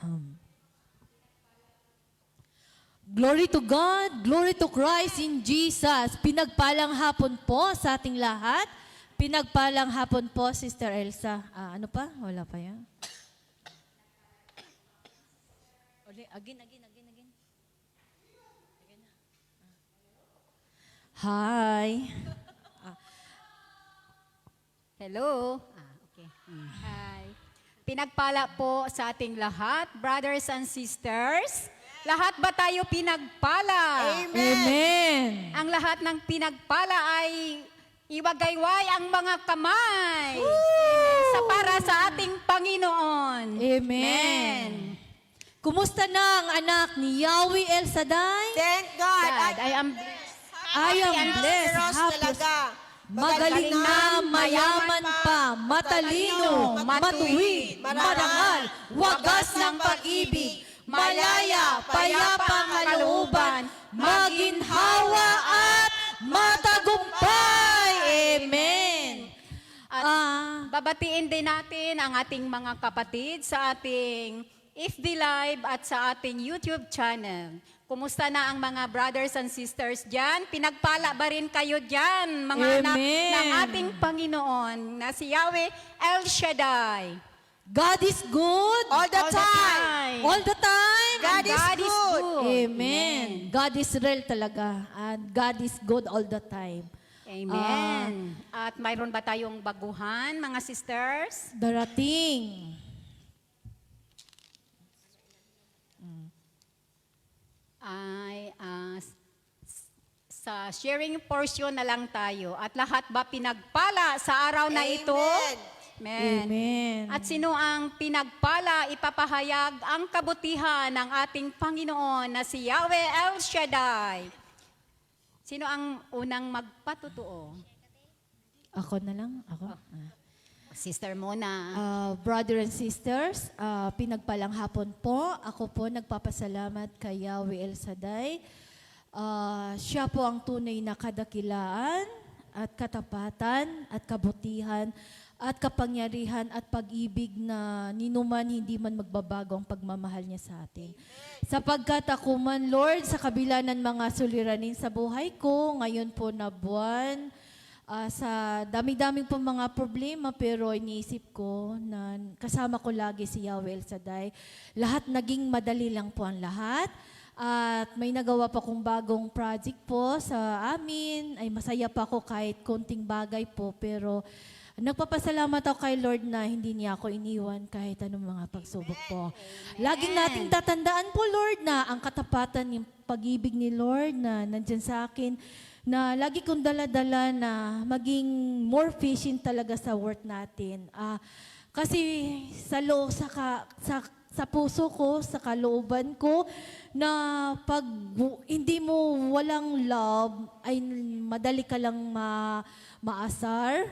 Um, Glory to God, glory to Christ in Jesus. Pinagpalang hapon po sa ating lahat. Pinagpalang hapon po, Sister Elsa. Ano pa? Wala pa yan. Again. Hi. Hello. Okay. Hi. Pinagpala po sa ating lahat, brothers and sisters. Lahat ba tayo pinagpala? Amen. Ang lahat ng pinagpala ay iwagayway ang mga kamay. Sa para sa ating Panginoon. Amen. Kumusta na ang anak ni Yahweh El Shaddai? Thank God. God, I am blessed. Happy. Talaga. Magaling na, mayaman pa, matalino, matuwid, marangal, wagas ng pag-ibig, malaya, payapang kalooban, maginhawa at matagumpay. Amen. At babatiin din natin ang ating mga kapatid sa ating FB Live at sa ating YouTube channel. Kumusta na ang mga brothers and sisters dyan? Pinagpala ba rin kayo dyan, mga anak Amen. ng ating Panginoon na si Yahweh El Shaddai? God is good. All the time. All the time. God is good. Amen. God is real talaga. And God is good all the time. Amen. At mayroon ba tayong baguhan, mga sisters? Darating. Ay, sa sharing portion na lang tayo. At lahat ba pinagpala sa araw na ito? Amen. Amen. At sino ang pinagpala, ipapahayag ang kabutihan ng ating Panginoon na si Yahweh El Shaddai? Sino ang unang magpatutuo? Ako na lang. Ako. Sister Mona. Brother and sisters, pinagpalang hapon po. Ako po nagpapasalamat kay Yahweh El Shaddai. Siya po ang tunay na kadakilaan at katapatan at kabutihan at kapangyarihan at pag-ibig na ninuman hindi man magbabago ang pagmamahal niya sa atin. Sapagkat ako man, Lord, sa kabila ng mga suliranin sa buhay ko, ngayon po na buwan, sa dami-daming po mga problema, pero iniisip ko na kasama ko lagi si Yahweh El Shaddai. Lahat naging madali lang po ang lahat. At may nagawa pa kong bagong project po sa amin. Ay masaya pa ako kahit konting bagay po, pero nagpapasalamat ako kay Lord na hindi niya ako iniwan kahit anong mga pagsubok po. Laging nating tatandaan po, Lord, na ang katapatan, yung pag-ibig ni Lord na nandyan sa akin, na lagi kong dala-dala na maging more patient talaga sa work natin. Kasi sa puso ko, sa kalooban ko, na pag hindi mo walang love, ay madali ka lang maasar.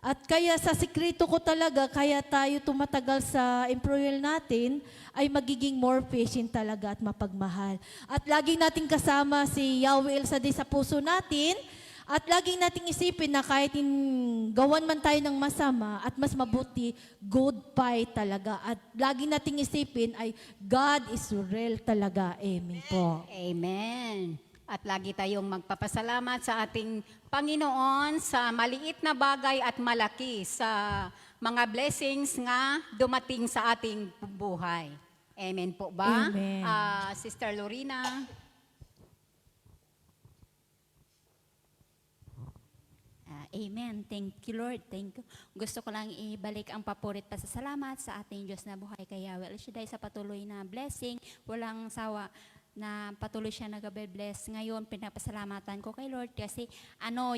At kaya sa sikreto ko talaga, kaya tayo tumatagal sa employer natin, ay magiging more patient talaga at mapagmahal. At laging nating kasama si Yahweh El Shaddai sa puso natin, at laging nating isipin na kahit gawan man tayo ng masama, at mas mabuti, good fight talaga. At laging nating isipin ay God is real talaga. Amen po. Amen. At lagi tayong magpapasalamat sa ating Panginoon sa maliit na bagay at malaki sa mga blessings nga dumating sa ating buhay. Amen po ba? Amen. Sister Lorena? Amen. Thank you, Lord. Thank you. Gusto ko lang ibalik ang papurit pasasalamat sa ating Diyos na buhay kay Yahweh El Shaddai sa patuloy na blessing. Walang sawa na patuloy siya nag-bless. Ngayon, pinapasalamatan ko kay Lord kasi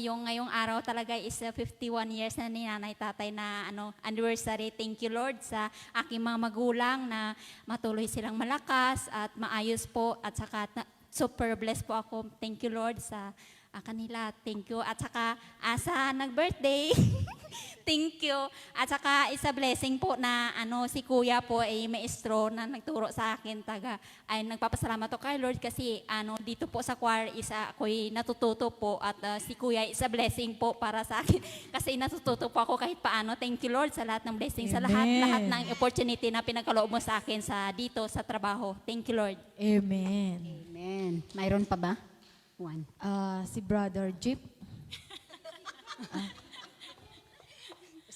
yung ngayong araw talaga is 51 years na ni nanay tatay na anniversary. Thank you, Lord, sa aking mga magulang na matuloy silang malakas at maayos po at saka super blessed po ako. Thank you, Lord, sa kanila. Thank you. At saka sa nag-birthday, thank you. At saka isa blessing po na si Kuya po ay maestro na nagturo sa akin ay nagpapasalamat to kay Lord kasi dito po sa choir isa ako'y natututo po at si Kuya isa blessing po para sa akin kasi natututo po ako kahit paano. Thank you Lord sa lahat ng blessing sa lahat ng opportunity na pinagkaloob mo sa akin dito sa trabaho. Thank you Lord. Amen. Amen. Mayroon pa ba? One. Si Brother Jeep.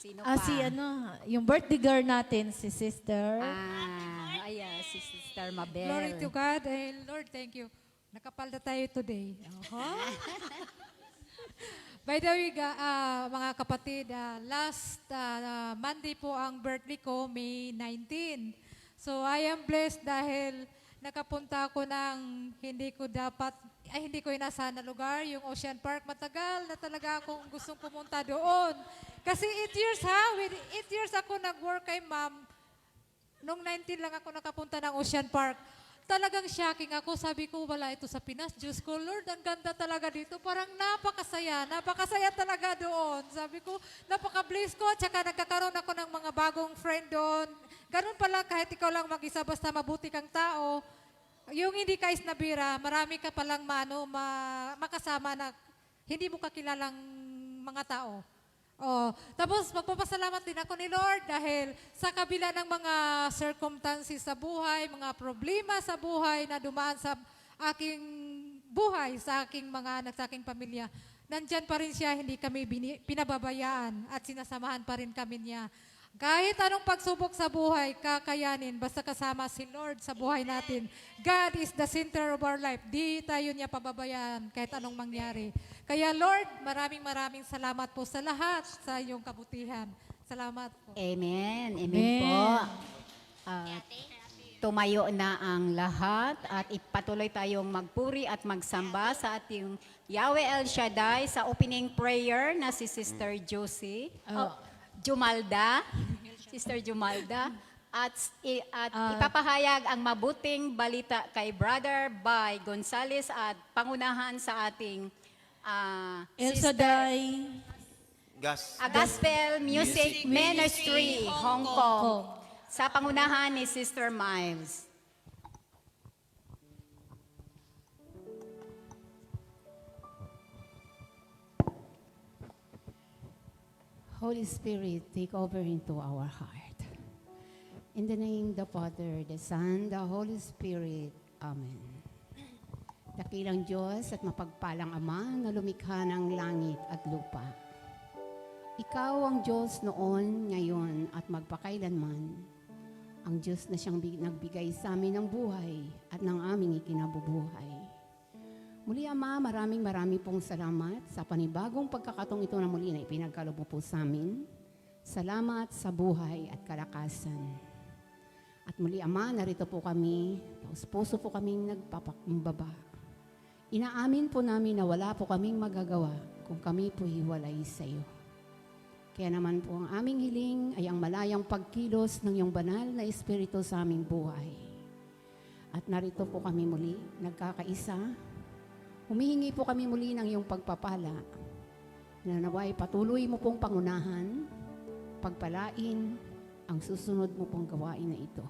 Sino Si yung birthday girl natin, si Sister. Ayan, si Sister Mabel. Glory to God. Lord, thank you. Nakapalda tayo today. By the way, mga kapatid, last Monday po ang birthday ko, May 19. So I am blessed dahil nakapunta ako ng hindi ko inasahan na lugar, yung Ocean Park. Matagal na talaga akong gustong pumunta doon. Kasi 8 years with 8 years ako nag-work kay ma'am. Nung 19 lang ako nakapunta ng Ocean Park. Talagang shocking ako. Sabi ko, wala ito sa Pinas. Diyos ko, Lord, ang ganda talaga dito. Parang napakasaya. Napakasaya talaga doon. Sabi ko, napaka-bless ko. At saka nagkakaroon ako ng mga bagong friend doon. Ganun pala, kahit ikaw lang mag-isa, basta mabuti kang tao. Yung hindi ka isnabira, marami ka palang makasama na hindi mo kakilalang mga tao. Tapos magpapasalamat din ako ni Lord dahil sa kabila ng mga circumstances sa buhay, mga problema sa buhay na dumaan sa aking buhay, sa aking mga anak, sa aking pamilya, nandyan pa rin siya, hindi kami pinababayaan at sinasamahan pa rin kami niya. Kahit anong pagsubok sa buhay, kakayanin, basta kasama si Lord sa buhay natin. God is the center of our life. Di tayo niya pababayaan kahit anong mangyari. Kaya Lord, maraming salamat po sa lahat sa iyong kabutihan. Salamat po. Amen. Amen po. Tumayo na ang lahat at ipatuloy tayong magpuri at magsamba sa ating Yahweh El Shaddai sa opening prayer na si Sister Josie. Jumalda, Sister Jumalda, at ipapahayag ang mabuting balita kay Brother Bay Gonzales at pangunahan sa ating El Shaddai. Gospel Music Ministry, Hong Kong, sa pangunahan ni Sister Miles. Holy Spirit, take over into our heart. In the name of the Father, the Son, the Holy Spirit. Amen. Dakilang Diyos at mapagpalang Ama na lumikha ng langit at lupa. Ikaw ang Diyos noon, ngayon at magpakailanman. Ang Diyos na siyang nagbigay sa amin ng buhay at ng aming ikinabubuhay. Muli Ama, maraming pong salamat sa panibagong pagkakataong ito na muli na ipinagkaloob mo po sa amin. Salamat sa buhay at kalakasan. At muli Ama, narito po kami, taos puso po kaming nagpapakumbaba. Inaamin po namin na wala po kaming magagawa kung kami po hiwalay sa iyo. Kaya naman po ang aming hiling ay ang malayang pagkilos ng iyong banal na Espiritu sa aming buhay. At narito po kami muli, nagkakaisa. Humihingi po kami muli ng iyong pagpapala na naway patuloy mo pong pangunahan, pagpalain ang susunod mo pong gawain na ito.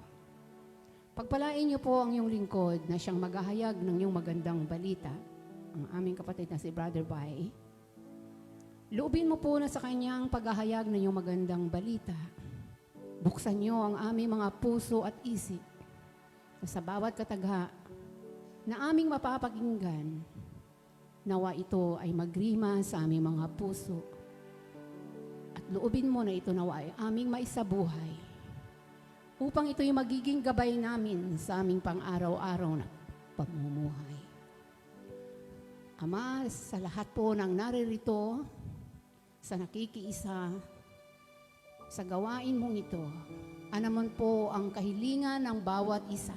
Pagpalain niyo po ang iyong lingkod na siyang maghahayag ng iyong magandang balita, ang aming kapatid na si Brother Bay. Loobin mo po na sa kanyang paghahayag ng iyong magandang balita. Buksan niyo ang aming mga puso at isip sa bawat katagha na aming mapapakinggan. Nawa ito ay magrima sa aming mga puso. At loobin mo na ito nawa ay aming maisabuhay. Upang ito'y magiging gabay namin sa aming pang-araw-araw na pamumuhay. Ama, sa lahat po ng naririto, sa nakikiisa, sa gawain mong ito, anaman po ang kahilingan ng bawat isa.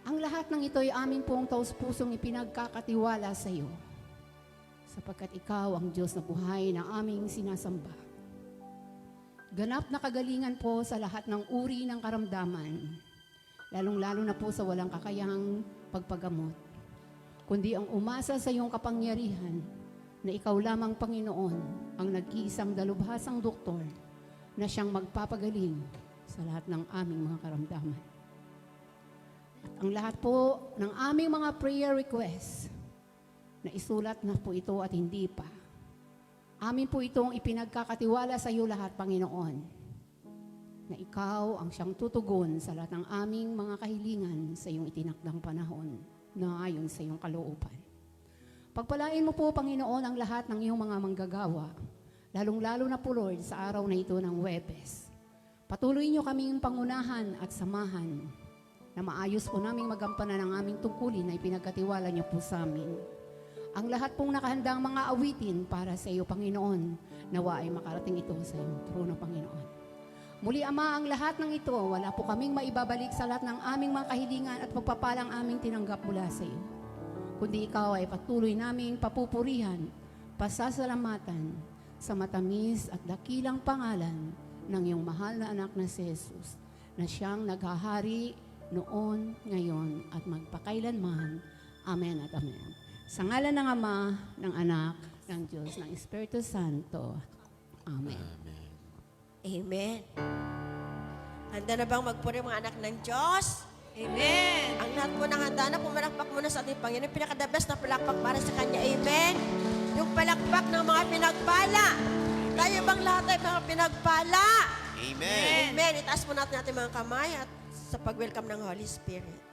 Ang lahat ng ito ay amin pong taus-pusong ipinagkakatiwala sa iyo, sapagkat ikaw ang Diyos na buhay na aming sinasamba. Ganap na kagalingan po sa lahat ng uri ng karamdaman, lalong-lalo na po sa walang kakayahang pagpagamot. kundi ang umasa sa iyong kapangyarihan na ikaw lamang, Panginoon, ang nag-iisang dalubhasang doktor na siyang magpapagaling sa lahat ng aming mga karamdaman. At ang lahat po ng aming mga prayer requests na isulat na po ito at hindi pa, amin po itong ipinagkakatiwala sa iyo lahat, Panginoon, na ikaw ang siyang tutugon sa lahat ng aming mga kahilingan sa iyong itinakdang panahon na ayon sa iyong kalooban. Pagpalain mo po, Panginoon, ang lahat ng iyong mga manggagawa, lalong-lalo na po, Lord, sa araw na ito ng Huwebes. Patuloy niyo kaming pangunahan at samahan na maayos po naming magampanan ang aming tungkulin na ipinagkatiwala niyo po sa amin. Ang lahat pong nakahandang mga awitin para sa iyo, Panginoon, nawa ay makarating ito sa iyong trono, Panginoon. Muli, Ama, ang lahat ng ito, wala po kaming maibabalik sa lahat ng aming mga kahilingan at pagpapalang aming tinanggap mula sa iyo. Kundi ikaw ay patuloy naming papupurihan, pasasalamatan sa matamis at dakilang pangalan ng iyong mahal na anak na si Jesus, na siyang naghahari noon, ngayon, at magpakailanman. Amen at amen. Sa ngalan ng Ama, ng Anak, ng Diyos, ng Espiritu Santo. Amen. Amen. Handa na bang magpuri mga anak ng Diyos? Amen. Ang lahat po ng handa na, pumalakpak muna sa ating Panginoon. Pinaka-the best na palakpak para sa Kanya. Amen. Yung palakpak ng mga pinagpala. Tayo bang lahat ay mga pinagpala? Amen. Amen. Itaas po natin ating mga kamay at sa pag-welcome ng Holy Spirit.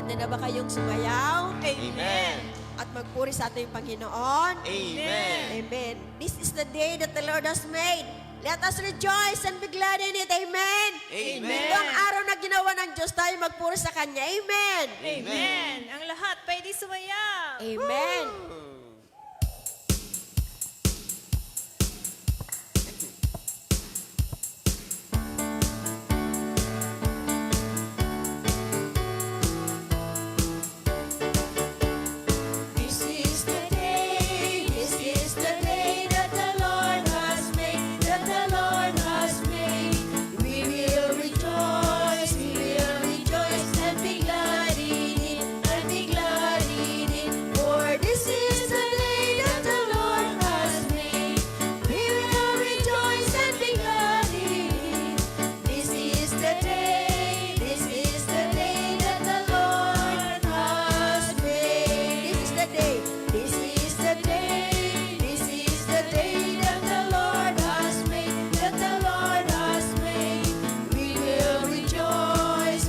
Handa na ba kayong sumayaw? Amen. At magpuri sa ating Panginoon? Amen. Amen. This is the day that the Lord has made. Let us rejoice and be glad in it. Amen. Amen. Ito ang araw na ginawa ng Diyos, tayo magpuri sa Kanya. Amen. Amen. Ang lahat pwede sumayaw. Amen. This is the day that the Lord has made, that the Lord has made. We will rejoice and be glad in it, and be glad in it. For this is the day that the Lord has made. We will rejoice and be glad in it. This is the day that the Lord has made. This is the day. This is the day. This is the day that the Lord has made. That the Lord has made. We will rejoice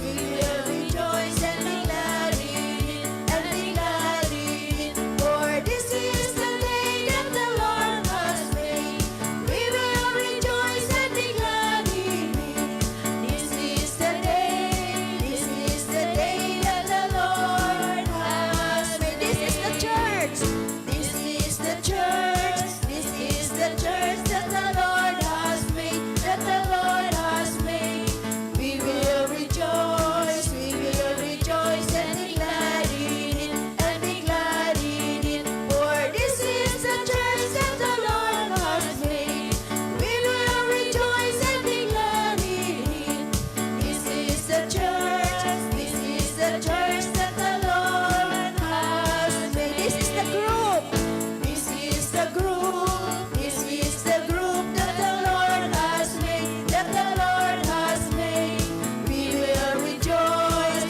and be glad in it, and be glad in it. For this is the day that the Lord has made. We will rejoice and be glad in it. This is the day. This is the day that the Lord has made. This is the church. This is the church. This is the church that the Lord has made. That the Lord has made. We will rejoice and be glad in it, and be glad in it. For this is the church that the Lord has made. We will rejoice and be glad in it. This is the church. This is the church that the Lord has made. This is the group. This is the group. This is the group that the Lord has made. That the Lord has made. We will rejoice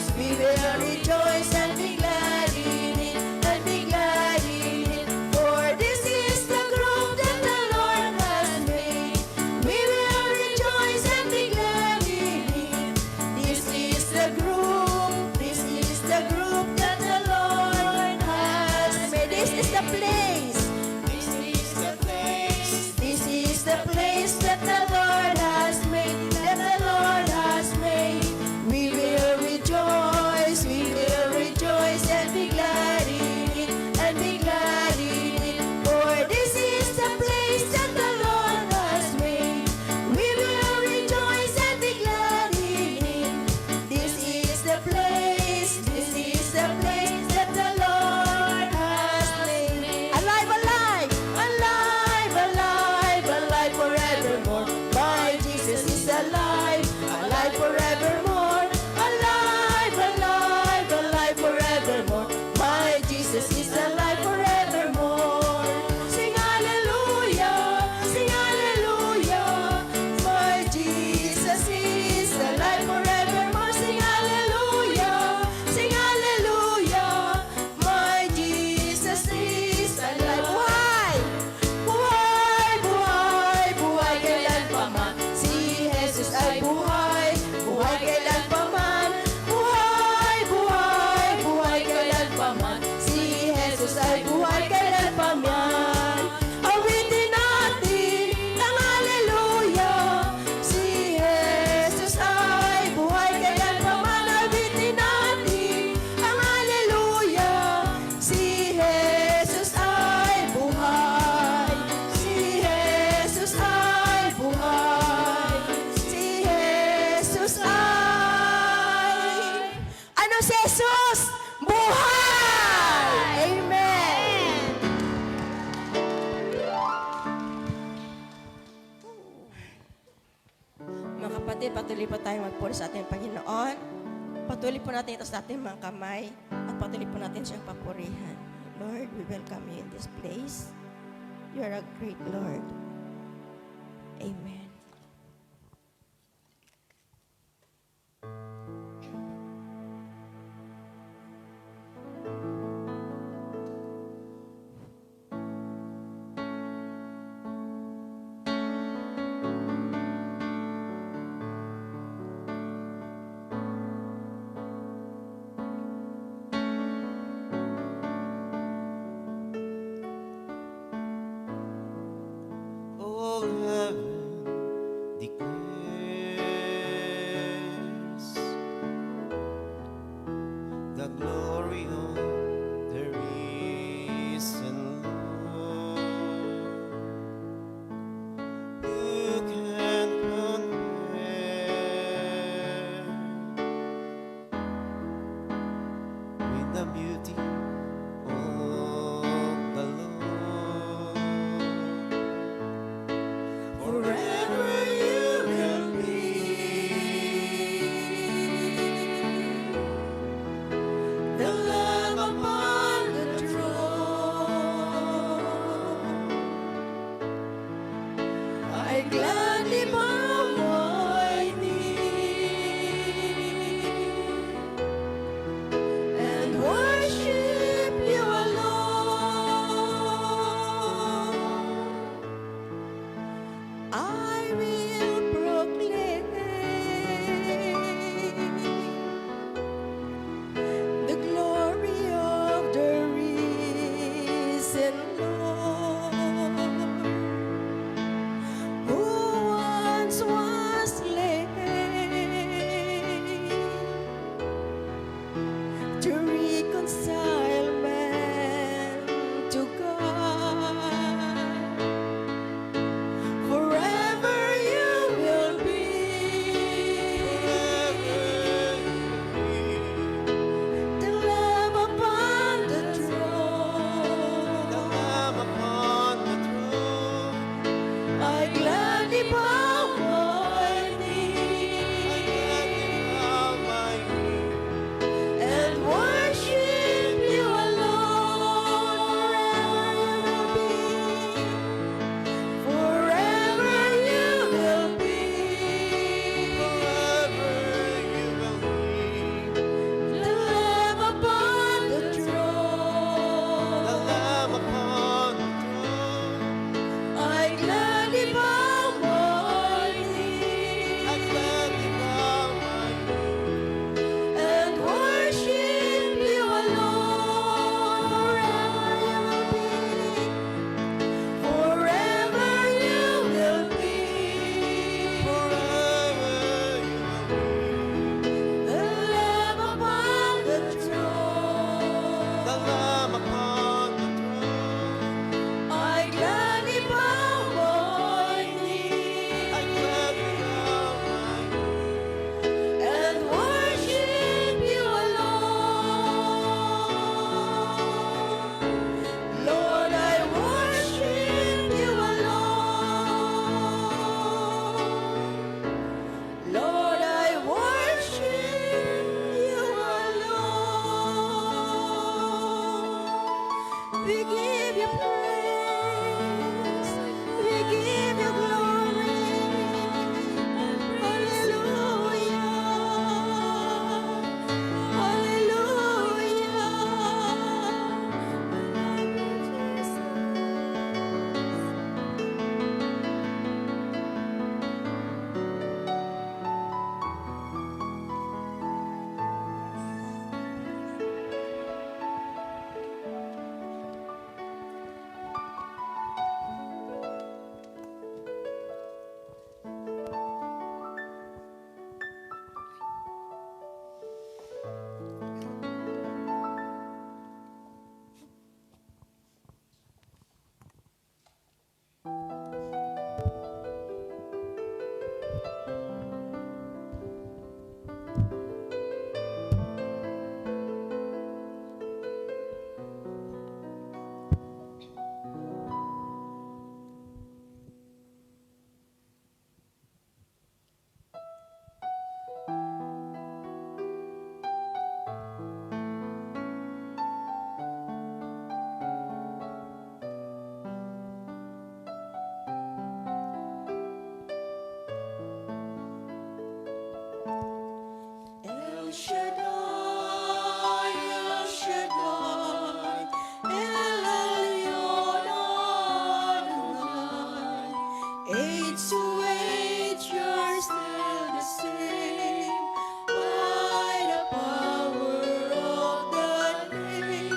and be glad in it, and be glad in it. For this is the group that the Lord has made. We will rejoice and be glad in it. This is the group. This is the group that the Lord has made. This is the place. This is the place. This is the place that the Lord has made. That the Lord has made. We will rejoice and be glad in it, and be glad in it. For this is the place that the Lord has made. We will rejoice and be glad in it. This is the place. This is the place that the Lord has made. Alive, alive, alive, alive, alive forevermore. My Jesus is alive, alive forevermore. Alive, alive, alive forevermore. My Jesus is alive forevermore. Sing hallelujah, sing hallelujah. My Jesus is alive forevermore. Sing hallelujah, sing hallelujah. My Jesus is alive. Buhay! Buhay, buhay, buhay kailan pa man. Si Jesus ay buhay, buhay kailan pa man. Buhay, buhay, buhay kailan pa man. Si Jesus ay buhay kailan pa man. Awitin natin ng hallelujah. Si Jesus ay buhay kailan pa man. Awitin natin ang hallelujah. Si Jesus ay buhay. Si Jesus ay buhay. Si Jesus ay... Ano si Jesus? Buhay! Amen! Mga kapatid, patuloy po tayong magpuri sa ating Panginoon. Patuloy po natin ito sa ating mga kamay at patuloy po natin siyang papurihan. Lord, we welcome you in this place. You are a great Lord. Amen. Oh, heaven gladly bow my knee and worship you alone. I will proclaim the glory of the risen Lord, who once was slain to reconcile man to God. Forever you will be the Lamb upon the throne. I gladly bow my knee and worship you alone. Forever you will be the Lamb upon the throne. I gladly bow my knee and worship you alone. Forever you will be the Lamb upon the throne. I gladly bow my knee and worship you alone. Lord, I worship you alone. Lord, I worship you alone. We give you praise. We give you glory. Hallelujah. Hallelujah. El Shaddai, El Shaddai, El Elyon Adonai. Age to age, you're still the same. By the power of the name,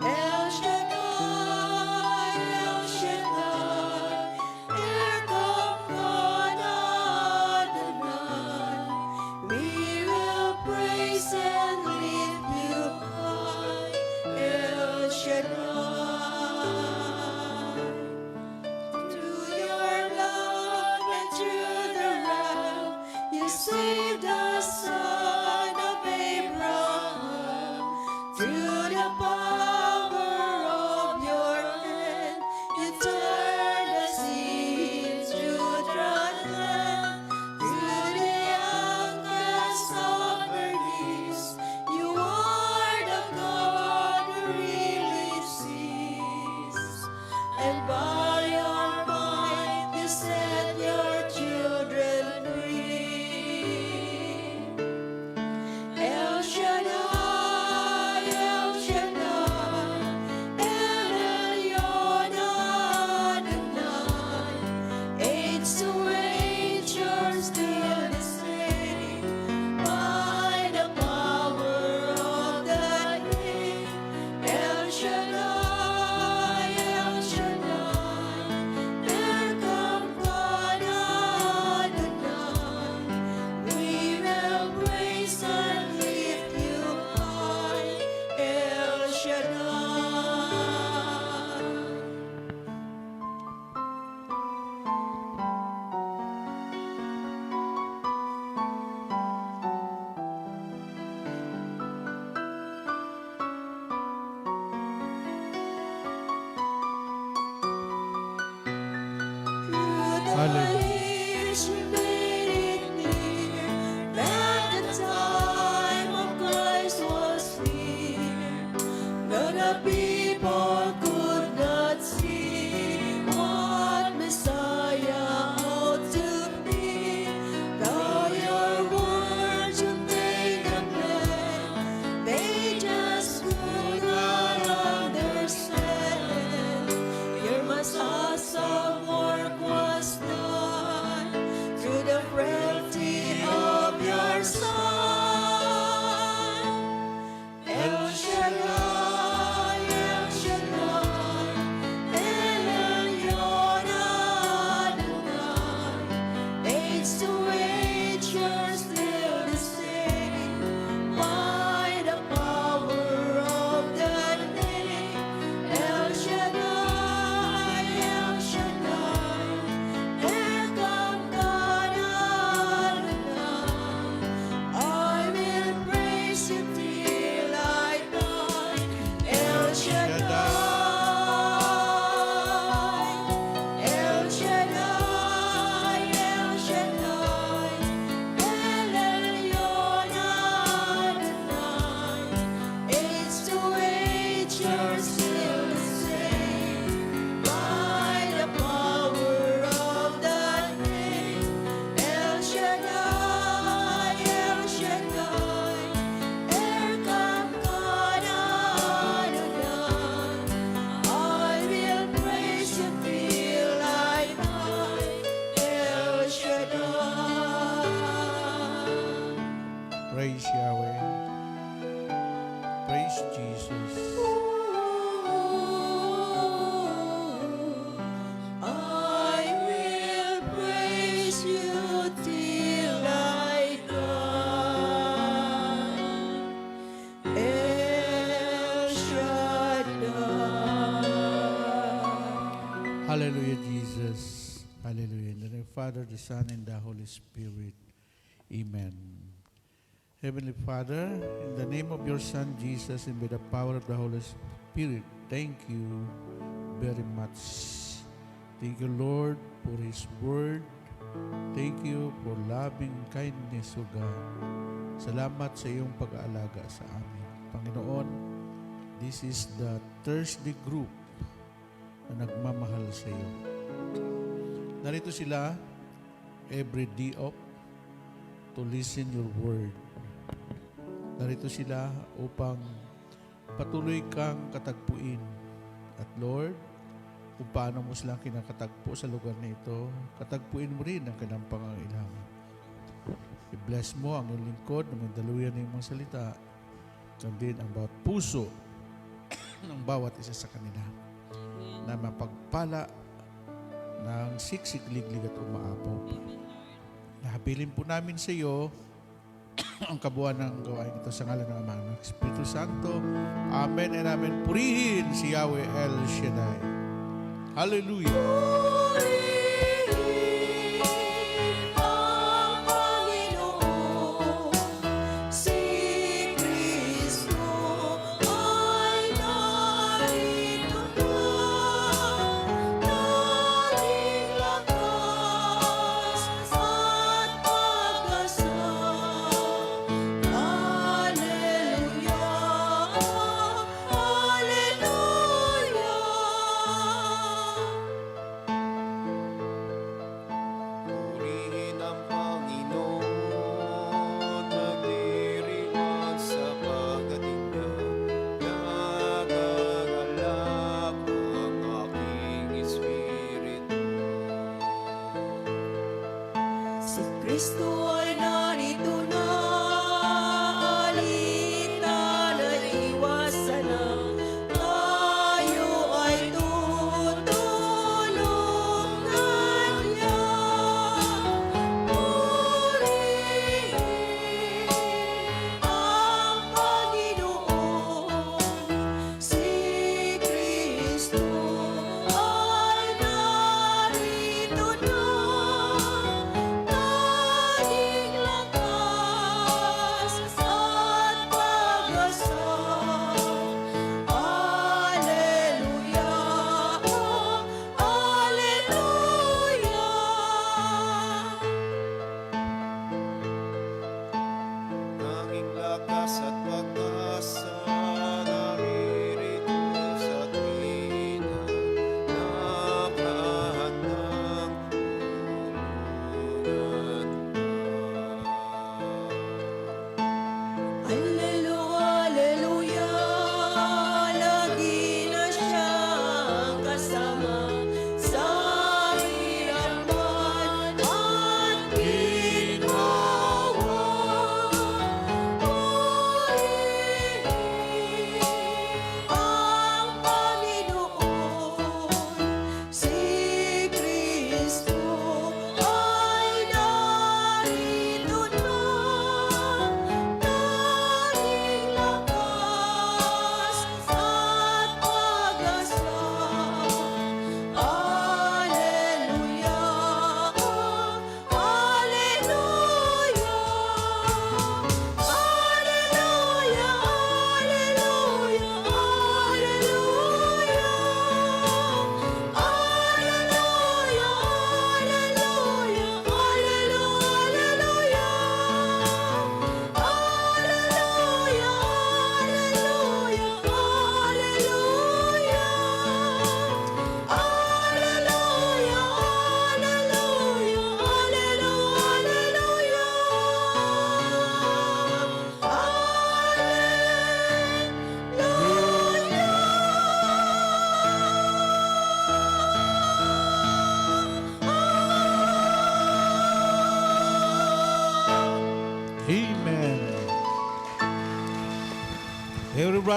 El Shaddai, El Shaddai, Erkam Adonai. We will praise and lift you high, El Shaddai. Through your love and through the wrath, you saved the son of Abraham. Through the power of your hand, you turned the seas to dry land. Through the youngest of birdies, you are the God who really sees. And by your might, you set your Hallelujah. She made it near that the time of Christ was near. But the people could not see what Messiah ought to be. Though your words you made them plain, they just could not understand. Your must awesome work was done through the frailty of your Son. El Shaddai, El Shaddai, El Elyon Adonai. Age to age, you're still the same. By the power of that name, El Shaddai, El Shaddai, Ekam God Adonai. I will praise you till I die. El Shaddai, El Shaddai, El Shaddai, El Elyon Adonai. Age to age, you're still the same. By the power of that name, El Shaddai, El Shaddai, Ekam God Adonai. I will praise you till I die. El Shaddai. Praise Yahweh. Praise Jesus. I will praise you till I die. El Shaddai. Hallelujah, Jesus. Hallelujah. In the name of the Father, the Son, and the Holy Spirit. Amen. Heavenly Father, in the name of your Son, Jesus, and by the power of the Holy Spirit, thank you very much. Thank you, Lord, for His Word. Thank you for loving kindness, O God. Salamat sa iyong pag-aalaga sa amin. Panginoon, this is the Thursday group na nagmamahal sa iyo. Narito sila every day off to listen your word. Narito sila upang patuloy kang katagpuin. At Lord, kung paano mo silang kinakatagpo sa lugar na ito, katagpuin mo rin ang kanilang pangangailangan. I-bless mo ang iyong lingkod na mandaluyan ng mga salita, kundi ang bawat puso ng bawat isa sa kanila na mapagpala ng siksik, liglig at umaapaw. Nahabilin po namin sa iyo ang kabuuan ng gawain ito sa ngalan ng Ama ng Espiritu Santo. Amen and amen. Purihin si Yahweh El Shaddai. Hallelujah. Purihin ang Panginoon, si Kristo ay narito na, naging lakas at pag-asa. Hallelujah, hallelujah. Purihin ang Panginoon, nagdiriwang sa pagdating niya. Nagagalak ang aking espiritu. Si Kristo ay narito na, alita na iwasan na, tayo ay tutulungan niya. Purihin ang Panginoon, si Kristo ay narito na, naging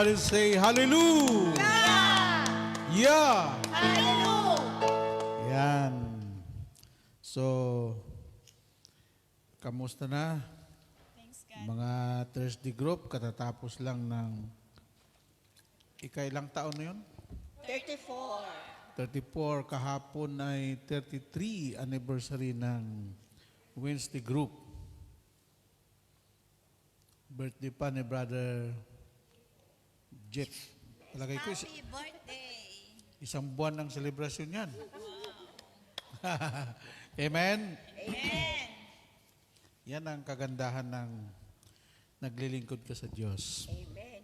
Everybody say hallelujah. Yeah. Yan. So, kamusta na? Mga Thursday group, katatapos lang ng ikailang taon na yun? 34. Kahapon ay 33 anniversary ng Wednesday group. Birthday pa ni Brother Jeff. Palagay ko, isang buwan ng selebrasyon yan. Amen? Amen. Yan ang kagandahan ng naglilingkod ka sa Diyos. Amen.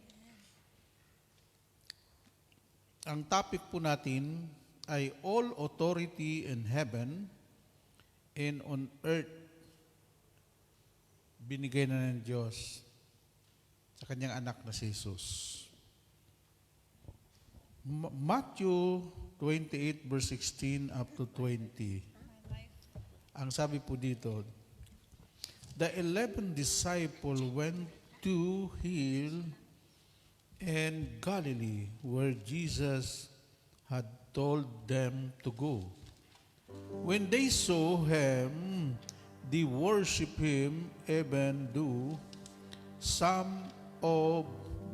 Ang topic po natin ay all authority in heaven and on earth binigay na ng Diyos sa kanyang anak na si Jesus. Matthew 28 verse 16 up to 20. Ang sabi po dito, the 11 disciples went to Hill and Galilee, where Jesus had told them to go. When they saw him, they worshiped him, even though some of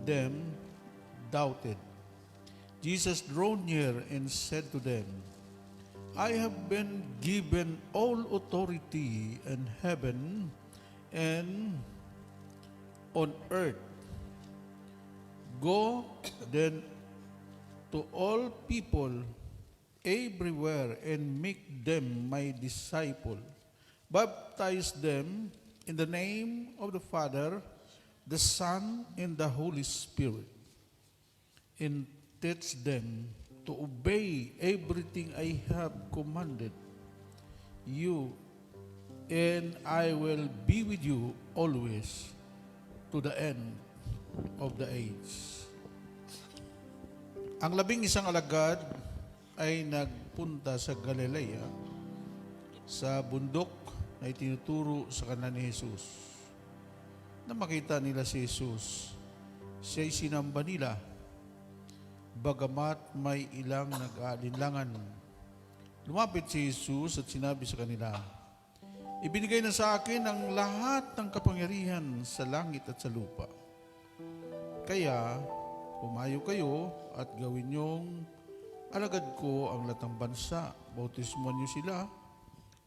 them doubted. Jesus drew near and said to them, I have been given all authority in heaven and on earth. Go then to all people everywhere and make them my disciple. Baptize them in the name of the Father, the Son, and the Holy Spirit, and teach them to obey everything I have commanded you, and I will be with you always to the end of the age. Ang 11 alagad ay nagpunta sa Galilea, sa bundok na itinuturo sa kanila ni Jesus. Na makita nila si Jesus, siya'y sinamba nila, bagamat may ilang nag-aalinlangan. Lumapit si Jesus at sinabi sa kanila, ibinigay na sa akin ang lahat ng kapangyarihan sa langit at sa lupa. Kaya, pumayo kayo at gawin niyong alagad ko ang latang bansa. Bautismuhan niyo sila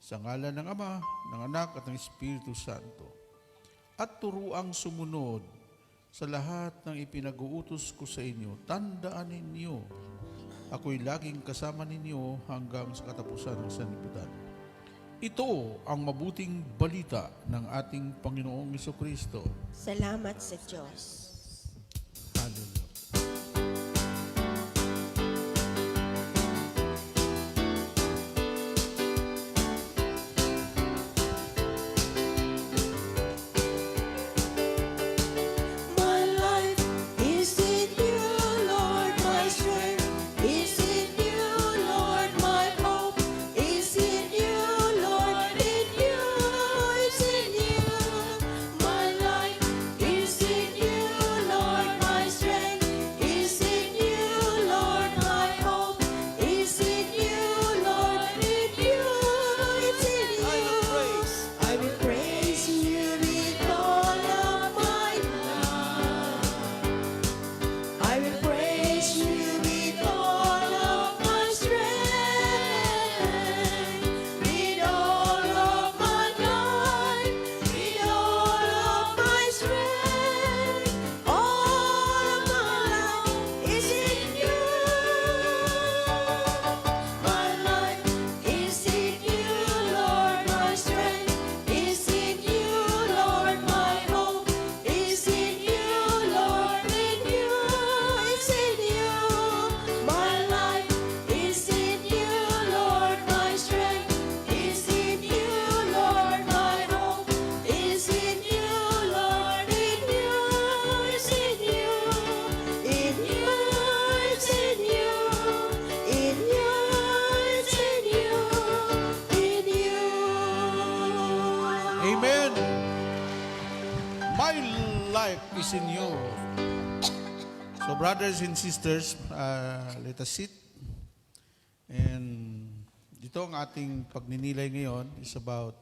sa ngalan ng Ama, ng Anak at ng Espiritu Santo. At turuang sumunod sa lahat ng ipinag-uutos ko sa inyo. Tandaan ninyo, ako'y laging kasama ninyo hanggang sa katapusan ng sanlibutan. Ito ang mabuting balita ng ating Panginoong Jesucristo. Salamat sa Diyos. Hallelujah. My life is in you, Lord, my strength is in you, Lord, my hope is in you, Lord, in you, it's in you. My life is in you, Lord, my strength is in you, Lord, my hope is in you, Lord, in you, it's in you. I will praise you with all of my heart. I will praise you with all of my strength, with all of my life, with all of my strength. All of my life is in you. My life is in you, Lord, my strength is in you, Lord, my hope is in you, Lord, in you, it's in you. My life is in you, Lord, my strength is in you, Lord, my hope is in you, Lord, in you, it's in you. In you, it's in you. In you, it's in you. In you. Amen. My life is in you. So brothers and sisters, let us sit. And dito ang ating pagninilay ngayon is about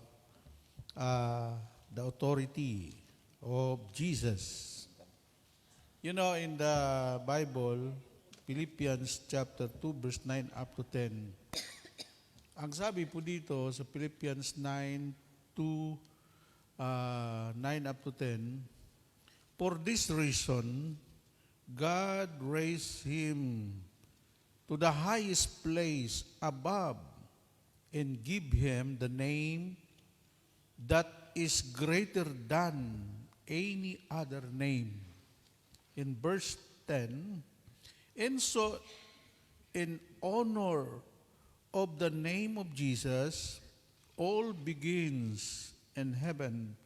the authority of Jesus. You know, in the Bible, Philippians chapter 2, verse 9 up to 10, ang sabi po dito sa Philippians 9 up to 10, for this reason, God raised him to the highest place above and give him the name that is greater than any other name. In verse 10, and so in honor of the name of Jesus, all begins in heaven,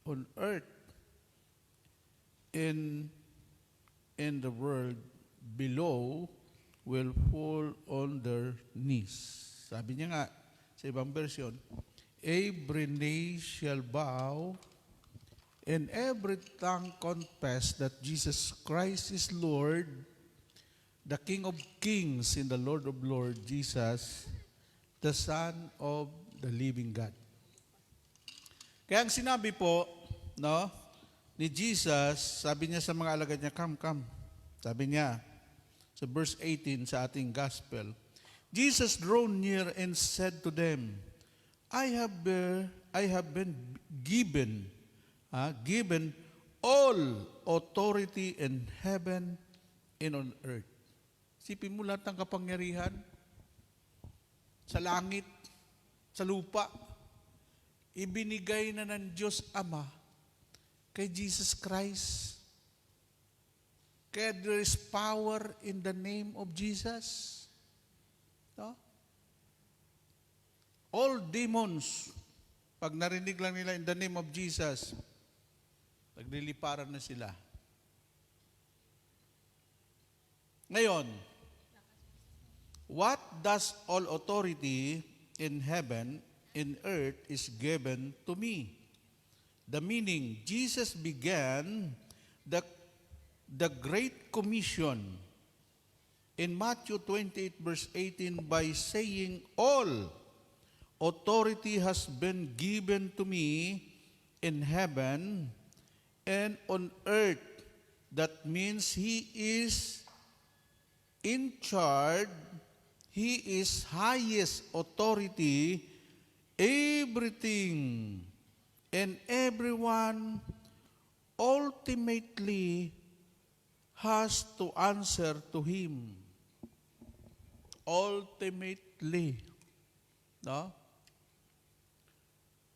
on earth, in the world below will fall on their knees. Sabi niya nga sa ibang version, every knee shall bow and every tongue confess that Jesus Christ is Lord, the King of kings and the Lord of lords, Jesus, the Son of the living God. Kaya ang sinabi po, no, ni Jesus, sabi niya sa mga alagad niya, come, come. Sabi niya, sa verse 18 sa ating gospel, Jesus drew near and said to them, I have been given all authority in heaven and on earth. Sipin mo lahat ng kapangyarihan sa langit, sa lupa, ibinigay na ng Diyos Ama kay Jesus Christ. Kaya there is power in the name of Jesus. No? All demons, pag narinig lang nila in the name of Jesus, nagliliparan na sila. Ngayon, what does all authority in heaven, in earth is given to me? The meaning, Jesus began the Great Commission in Matthew 28 verse 18 by saying, all authority has been given to me in heaven and on earth. That means He is in charge, He is highest authority, everything and everyone ultimately has to answer to Him. Ultimately. No?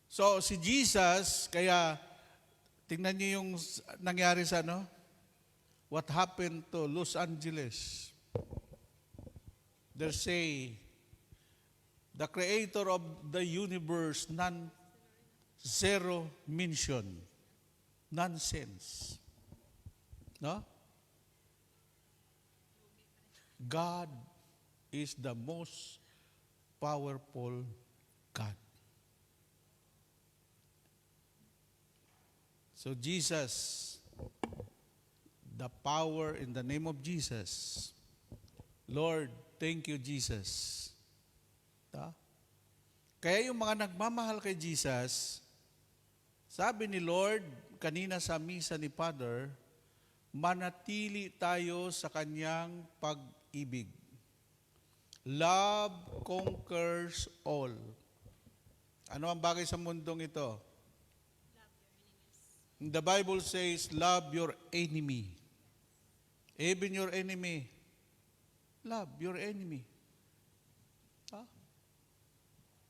So, si Jesus, kaya, tingnan niyo yung nangyari sa ano? What happened to Los Angeles? They say, the creator of the universe, zero mention. Nonsense. No? God is the most powerful God. So Jesus, the power in the name of Jesus. Lord, thank you, Jesus. Kaya yung mga nagmamahal kay Jesus, sabi ni Lord, kanina sa misa ni Father, manatili tayo sa kanyang pag-ibig. Love conquers all. Ano ang bagay sa mundong ito? The Bible says, love your enemy. Even your enemy. Love your enemy.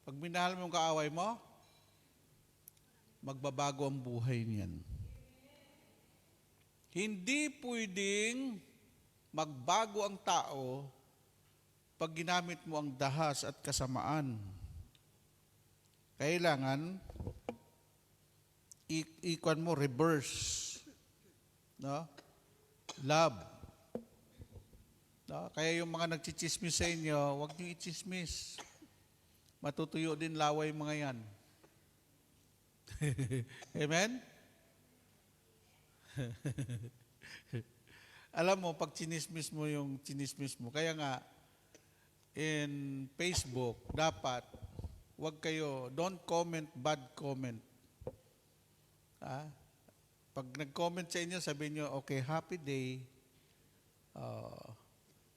Pag minahal mo yung kaaway mo, magbabago ang buhay niyan. Hindi pwedeng magbago ang tao pag ginamit mo ang dahas at kasamaan. Kailangan ikuan mo reverse. No? Love. No? Kaya yung mga nagchichismis sa inyo, huwag niyo ichismis. Matutuyo din laway mga yan. Amen? Alam mo, pag chinismis mo yung chinismis mo, kaya nga, in Facebook, dapat, don't comment bad comment. Pag nag-comment sa inyo, sabihin nyo, okay, happy day.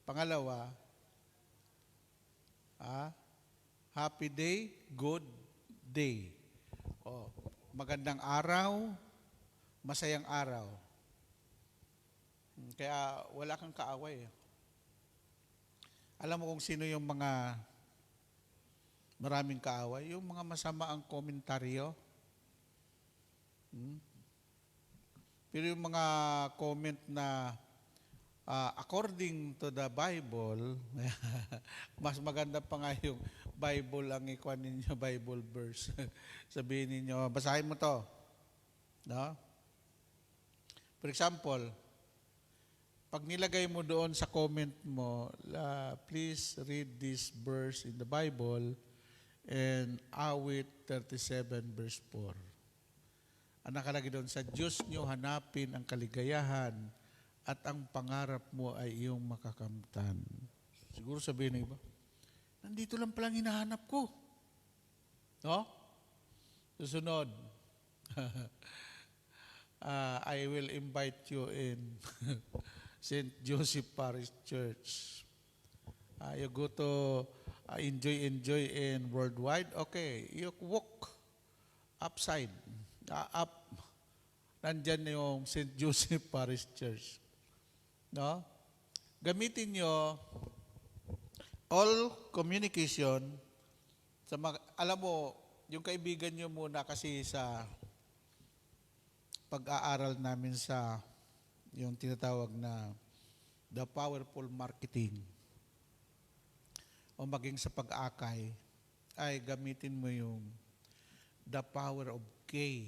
Pangalawa, happy day, good day. Magandang araw, masayang araw. Kaya wala kang kaaway. Alam mo kung sino yung mga maraming kaaway? Yung mga masama ang komentaryo. Pero yung mga comment na according to the Bible, mas maganda pa nga yung Bible ang ikuan ninyo, Bible verse. Sabihin ninyo, basahin mo to. No? For example, pag nilagay mo doon sa comment mo, please read this verse in the Bible and Awit 37 verse 4. Ang nakalagay doon, sa Diyos nyo hanapin ang kaligayahan at ang pangarap mo ay iyong makakamtan. Siguro sabihin ng iba, nandito lang palang hinahanap ko. No? Susunod, I will invite you in St. Joseph Parish Church. You go to enjoy in worldwide. Okay, you walk upside, up. Nandyan yung St. Joseph Parish Church. No? Gamitin nyo all communication. Alam mo, yung kaibigan nyo muna kasi sa pag-aaral namin sa yung tinatawag na the powerful marketing o maging sa pag-akay ay gamitin mo yung the power of K.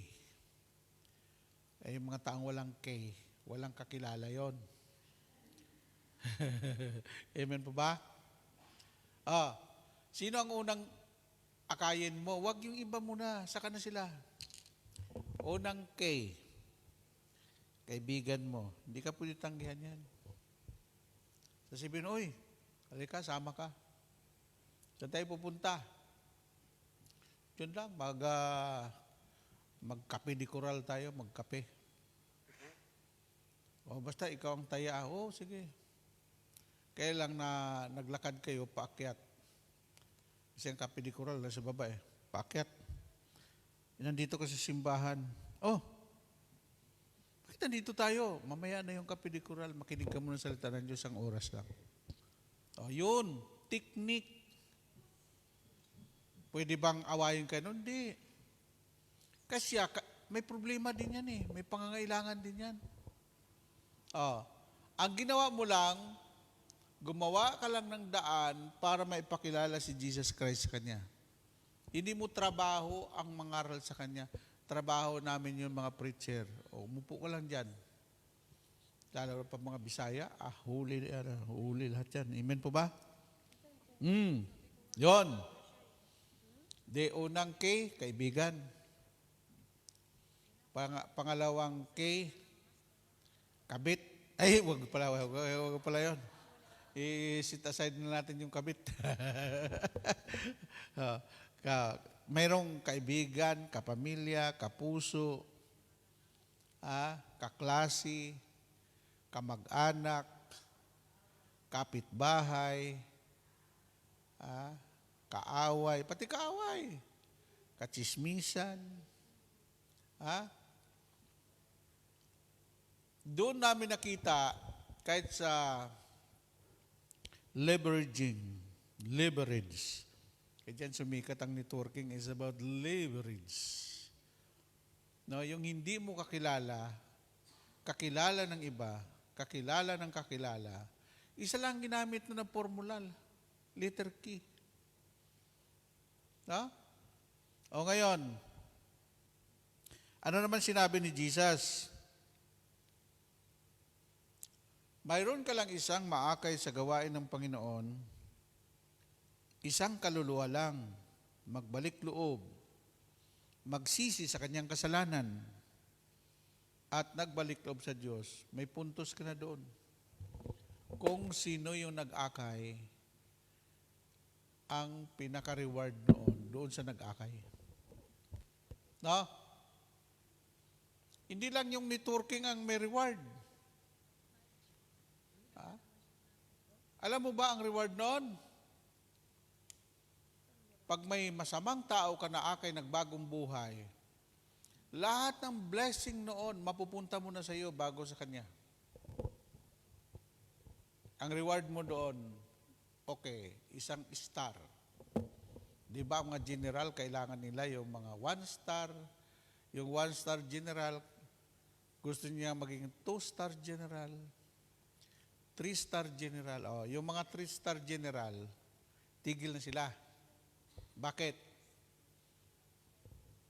Yung mga taong walang K, walang kakilala yon. Amen po ba? Sino ang unang akayin mo? Huwag yung iba muna, saka na sila. Unang K. Kaibigan mo. Hindi ka pwede tanggihan yan. Sasabihin, oy, halika, sama ka. Saan tayo pupunta? Diyan lang, magkape di koral tayo, magkape. Basta ikaw ang taya. Sige. Kaya lang na naglakad kayo, paakyat. Kasi ang kape di koral nasa baba paakyat. Nandito ka sa simbahan. Bakit nandito tayo? Mamaya na yung kape di koral, makinig ka muna sa salita ng Diyos, ang oras lang. Yun, technique. Pwede bang awayin ka? Hindi. Kasi may problema din yan may pangangailangan din yan. Ang ginawa mo lang, gumawa ka lang ng daan para maipakilala si Jesus Christ sa Kanya. Hindi mo trabaho ang mangaral sa Kanya. Trabaho namin yung mga preacher. Umupo ka lang dyan. Lalo pa mga Bisaya, huli lahat yan. Amen po ba? Yon. Unang K, kaibigan. Pangalawang K, kabit. Wag pala yun. I-sit aside na natin yung kabit. Mayroong kaibigan, kapamilya, kapuso, kaklase, kamag-anak, kapitbahay, kaaway, pati kaaway, katsismisan. Doon namin nakita, kahit sa leverage. Kaya dyan sumikat ang networking is about leverage. No, yung hindi mo kakilala ng iba, kakilala ng kakilala, isa lang ginamit na ng formular, letter key. No? Ngayon, ano naman sinabi ni Jesus? Mayroon ka lang isang maakay sa gawain ng Panginoon, isang kaluluwa lang, magbalik loob, magsisi sa kanyang kasalanan, at nagbalik loob sa Diyos. May puntos ka na doon. kung sino yung nag-akay, ang pinaka-reward doon sa nag-akay. No? Hindi lang yung networking ang may reward. Ha? Alam mo ba ang reward noon? Pag may masamang tao ka na akay nagbagong buhay, lahat ng blessing noon, mapupunta mo na sa iyo bago sa kanya. Ang reward mo doon, okay, isang star. Di ba ang mga general, kailangan nila yung mga 1 star, yung 1 star general, gusto niya maging 2 star general, 3 star general. Oh, yung mga 3 star general, tigil na sila. Bakit?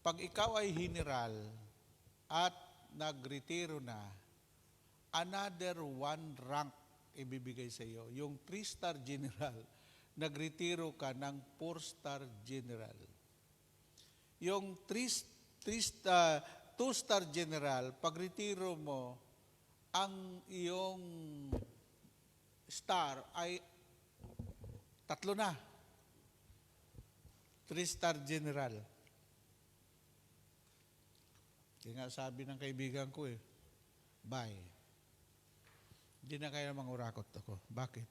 Pag ikaw ay general at nagretiro na, another 1 rank ibibigay sa iyo. Yung 3 star general, nagretiro ka ng 4 star general. Yung 2 star general, pag retiro mo, ang iyong star ay 3 na. 3 star general. Kaya nga sabi ng kaibigan ko bye. Hindi na kaya mangurakot ako. Bakit?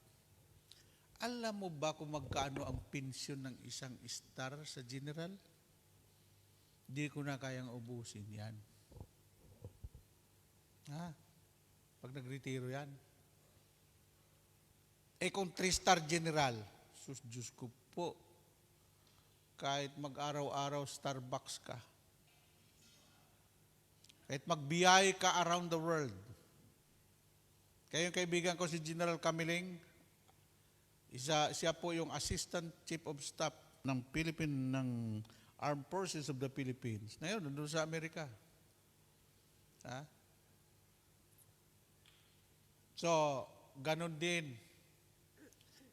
Alam mo ba kung magkano ang pensyon ng isang star sa general? Hindi ko na kayang ubusin yan. Pag nagretiro yan. Kung 3 star general, sus, Diyos ko po, kahit mag-araw-araw Starbucks ka, kahit magbiyay ka around the world. Kaya yung kaibigan ko si General Camiling, siya po yung Assistant Chief of Staff ng Armed Forces of the Philippines. Ngayon, nandun sa Amerika. So, ganun din.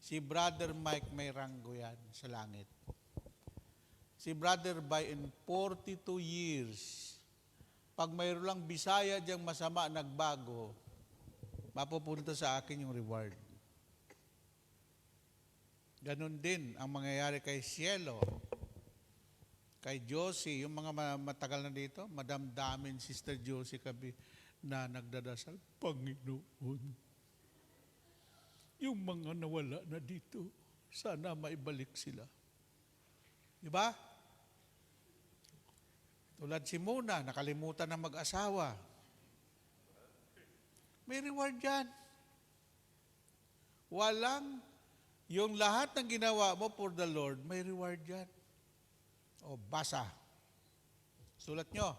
Si Brother Mike may ranggo yan sa langit. Si Brother Bay in 42 years, pag mayroon lang Bisaya diyang masama nagbago, mapupunta sa akin yung reward. Ganon din ang mangyayari kay Cielo, kay Josie, yung mga matagal na dito, madamdamin Sister Josie Kabi na nagdadasal, Panginoon, yung mga nawala na dito, sana maibalik sila. Diba? Tulad si Mona, nakalimutan ng mag-asawa. May reward yan. Walang, yung lahat ng ginawa mo for the Lord, may reward yan. O, basa. Sulat nyo.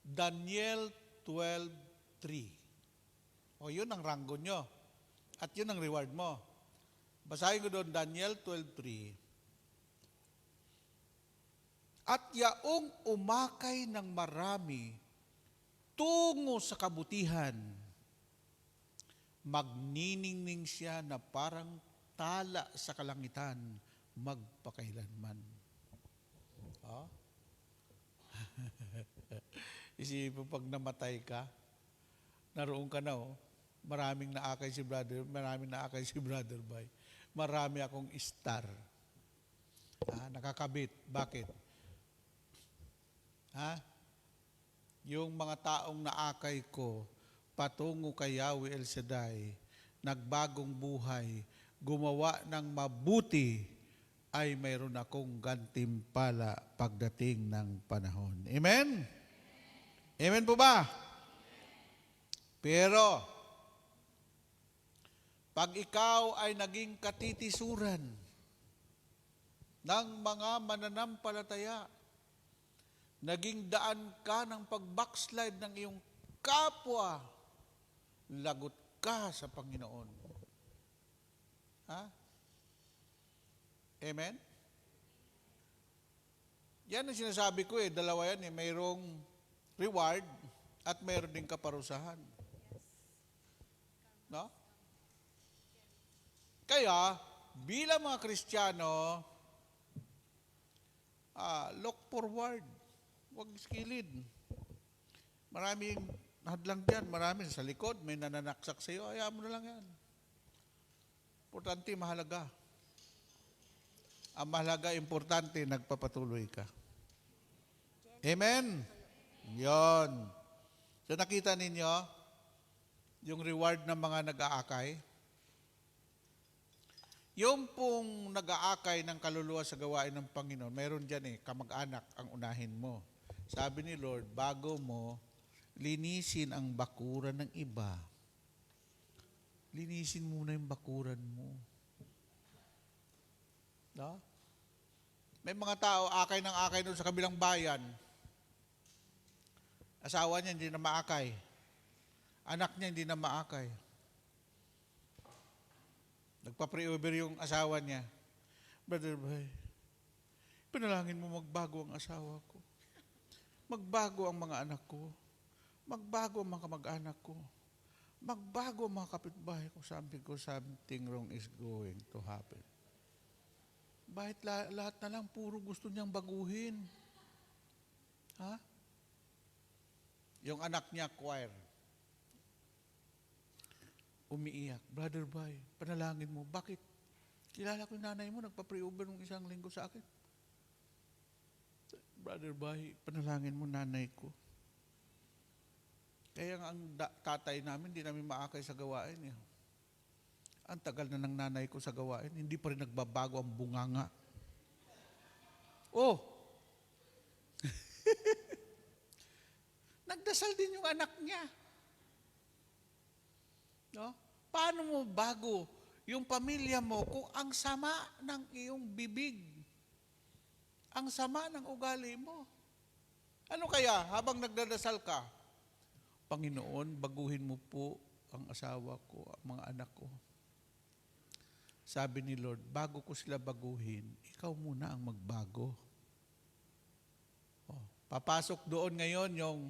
Daniel 12:3. O, yun ang ranggo nyo. At yun ang reward mo. Basahin ko doon, Daniel 12:3. At yaong umakay ng marami tungo sa kabutihan, magniningning siya na parang tala sa kalangitan magpakailanman. Oh? Isipin pag namatay ka, naroon ka na maraming naakay si Brother Bay. Marami akong star. Nakakabit. Bakit? Yung mga taong naakay ko, patungo kay Yahweh El Shaddai, nagbagong buhay, gumawa ng mabuti, ay mayroon akong gantimpala pagdating ng panahon. Amen? Amen po ba? Pero, pag ikaw ay naging katitisuran ng mga mananampalataya, naging daan ka ng pag-backslide ng iyong kapwa, lagot ka sa Panginoon. Amen? Yan ang sinasabi ko dalawa yan mayroong reward at mayroon din kaparusahan. No? Kaya, bilang mga Kristiyano, look forward. Huwag skilid. Maraming hadlang dyan. Marami sa likod. May nananaksak sa iyo. Ayaw mo na lang yan. Importante, mahalaga. Ang mahalaga, importante, nagpapatuloy ka. Amen? Yon. So nakita ninyo, yung reward ng mga nag-aakay. Yung pong nag-aakay ng kaluluwa sa gawain ng Panginoon, meron dyan kamag-anak ang unahin mo. Sabi ni Lord, bago mo linisin ang bakuran ng iba, linisin muna yung bakuran mo. No? May mga tao, akay ng akay doon sa kabilang bayan. Asawa niya hindi na maakay. Anak niya hindi na maakay. Nagpa-pre-over yung asawa niya. Brother Bay, panalangin mo magbago ang asawa ko. Magbago ang mga anak ko. Magbago ang mga kamag-anak ko. Magbago ang mga kapitbahay ko. Sabi ko, something wrong is going to happen. Bakit lahat na lang puro gusto niyang baguhin? Ha? Yung anak niya, choir. Umiiyak. Brother Bay, panalangin mo. Bakit? Kilala ko yung nanay mo, nagpa-pre-over nung isang linggo sa akin. Brother Bay, panalangin mo nanay ko. Kaya ang tatay namin, hindi namin maakay sa gawain. Ang tagal na ng nanay ko sa gawain, hindi pa rin nagbabago ang bunganga. Oh! Nagdasal din yung anak niya. No? Paano mo bago yung pamilya mo kung ang sama ng iyong bibig? Ang sama ng ugali mo. Ano kaya habang nagdadasal ka? Panginoon, baguhin mo po ang asawa ko, ang mga anak ko. Sabi ni Lord, bago ko sila baguhin, ikaw muna ang magbago. Papasok doon ngayon yung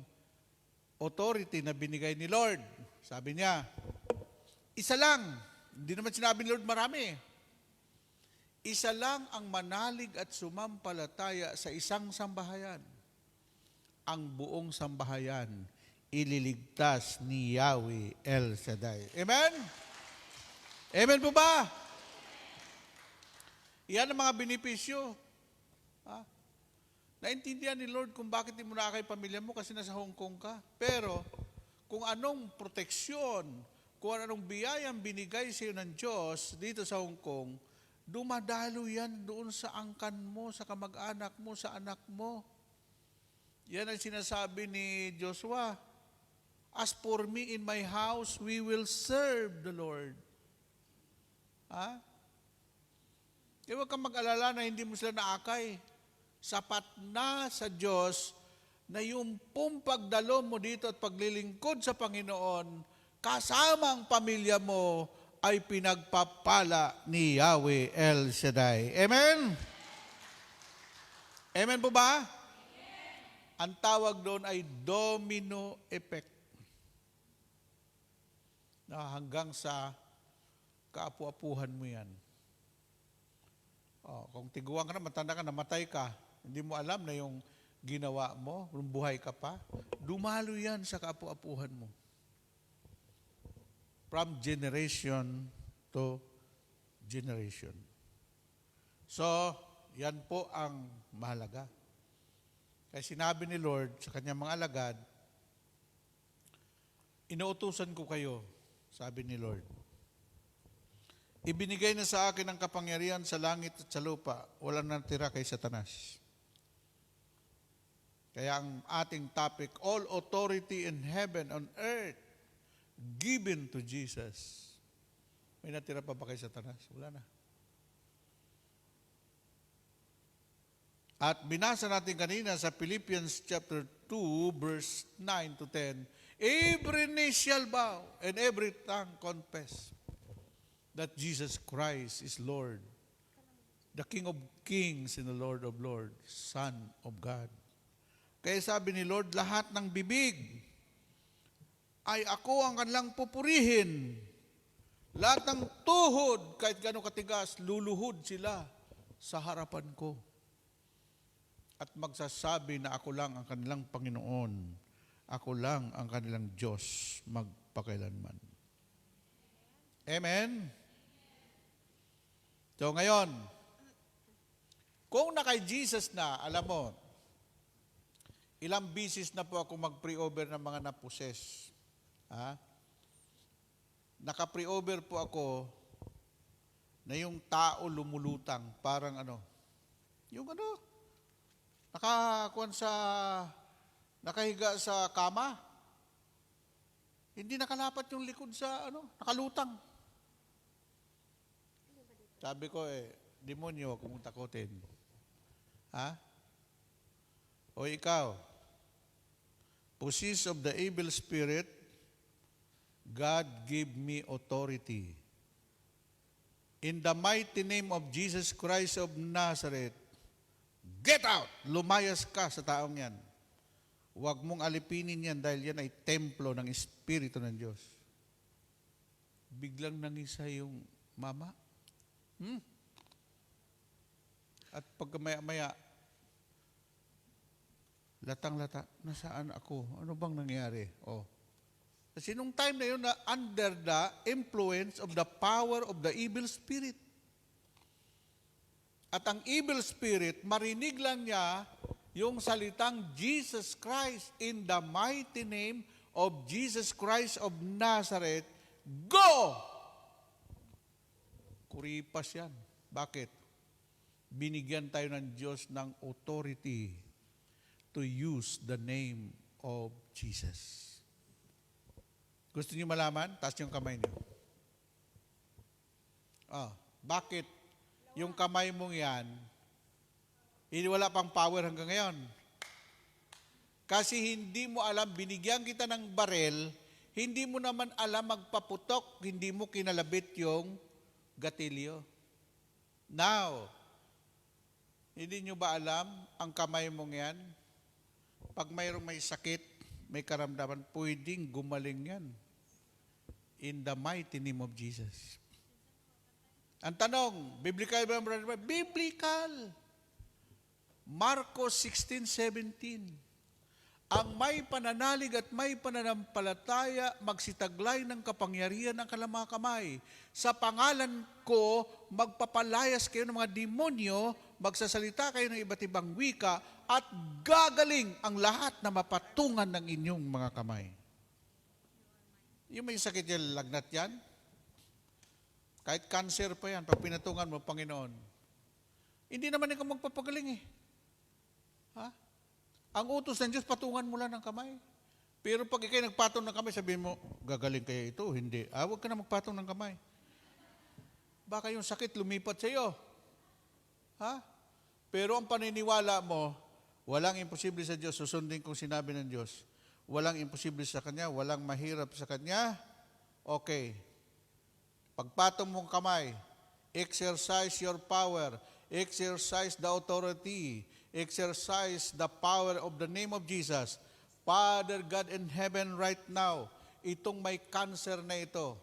authority na binigay ni Lord. Sabi niya, isa lang. Hindi naman sinabi ni Lord marami. Isa lang ang manalig at sumampalataya sa isang sambahayan. Ang buong sambahayan ililigtas ni Yahweh El Shaddai. Amen? Amen po ba? Yan ang mga benepisyo. Naintindihan ni Lord kung bakit hindi mo nakakay pamilya mo kasi nasa Hong Kong ka. Pero kung anong proteksyon, kung anong biyayang binigay sa iyo ng Diyos dito sa Hong Kong, dumadalo yan doon sa angkan mo, sa kamag-anak mo, sa anak mo. Yan ang sinasabi ni Joshua. As for me in my house, we will serve the Lord. Ha? Kaya huwag kang mag-alala na hindi mo sila naakay. Sapat na sa Diyos na yung pagdalo mo dito at paglilingkod sa Panginoon, kasama ang pamilya mo ay pinagpapala ni Yahweh El Shaddai. Amen? Amen po ba? Ang tawag doon ay domino effect. Na hanggang sa kaapu-apuhan mo yan. Kung tiguan ka na, matanda ka, namatay ka, hindi mo alam na yung ginawa mo, nung buhay ka pa, dumalo yan sa kaapu-apuhan mo. From generation to generation. So, yan po ang mahalaga. Kaya sinabi ni Lord sa kanyang mga alagad, inuutusan ko kayo, sabi ni Lord. Ibinigay na sa akin ang kapangyarihan sa langit at sa lupa, walang natira kay Satanas. Kaya ang ating topic, all authority in heaven and earth given to Jesus. May natira pa ba kay Satanas? Wala na. At binasa natin kanina sa Philippians chapter 2, verse 9 to 10, every knee shall bow and every tongue confess that Jesus Christ is Lord, the King of kings and the Lord of lords, Son of God. Kaya sabi ni Lord, lahat ng bibig ay ako ang kanilang pupurihin. Lahat ng tuhod, kahit gano'ng katigas, luluhod sila sa harapan ko. At magsasabi na ako lang ang kanilang Panginoon. Ako lang ang kanilang Diyos magpakailanman. Amen? So ngayon, kung nakay Jesus na, alam mo, ilang bisis na po ako mag-pre-over ng mga naposes. Ha? Naka-pre-over po ako na yung tao lumulutang, parang yung nakahiga sa kama. Hindi nakalapat yung likod sa nakalutang. Sabi ko demonyo, kung takutin. Ha? O ikaw, possessed of the evil spirit, God give me authority. In the mighty name of Jesus Christ of Nazareth, get out! Lumayas ka sa taong yan. Huwag mong alipinin yan dahil yan ay templo ng Espiritu ng Diyos. Biglang nangisa yung mama. At pagka maya-maya, latang-lata, nasaan ako? Ano bang nangyari? Kasi nung time na yun, na under the influence of the power of the evil spirit. At ang evil spirit, marinig lang niya yung salitang Jesus Christ, in the mighty name of Jesus Christ of Nazareth, go! Kuripas yan. Bakit? Binigyan tayo ng Diyos ng authority to use the name of Jesus. Gusto niyo malaman? Taas yung kamay niyo. Bakit yung kamay mong yan, hindi wala pang power hanggang ngayon? Kasi hindi mo alam, binigyan kita ng barel, hindi mo naman alam magpaputok, hindi mo kinalabit yung gatilyo. Now, hindi nyo ba alam ang kamay mong yan? Pag mayroong may sakit, may karamdaman, pwedeng gumaling yan. In the mighty name of Jesus. Ang tanong, biblical ba, brother? Biblical. Marcos 16:17. Ang may pananalig at may pananampalataya, magsitaglay ng kapangyarihan ng kalamang kamay. Sa pangalan ko, magpapalayas kayo ng mga demonyo, magsasalita kayo ng iba't ibang wika, at gagaling ang lahat na mapatungan ng inyong mga kamay. Yung may sakit yan, lagnat yan. Kahit cancer pa yan, pag pinatungan mo, Panginoon, hindi naman ikaw magpapagaling Ha? Ang utos ng Diyos, patungan mo lang ng kamay. Pero pag ikay nagpatong ng kamay, sabihin mo, gagaling kaya ito? Hindi. Huwag ka na magpatong ng kamay. Baka yung sakit lumipat sa iyo. Ha? Pero ang paniniwala mo, walang imposible sa Diyos. Susundin kung sinabi ng Diyos. Walang imposible sa Kanya, walang mahirap sa Kanya. Okay. Pagpatong mong kamay, exercise your power, exercise the authority, exercise the power of the name of Jesus. Father God in heaven right now, itong may cancer na ito,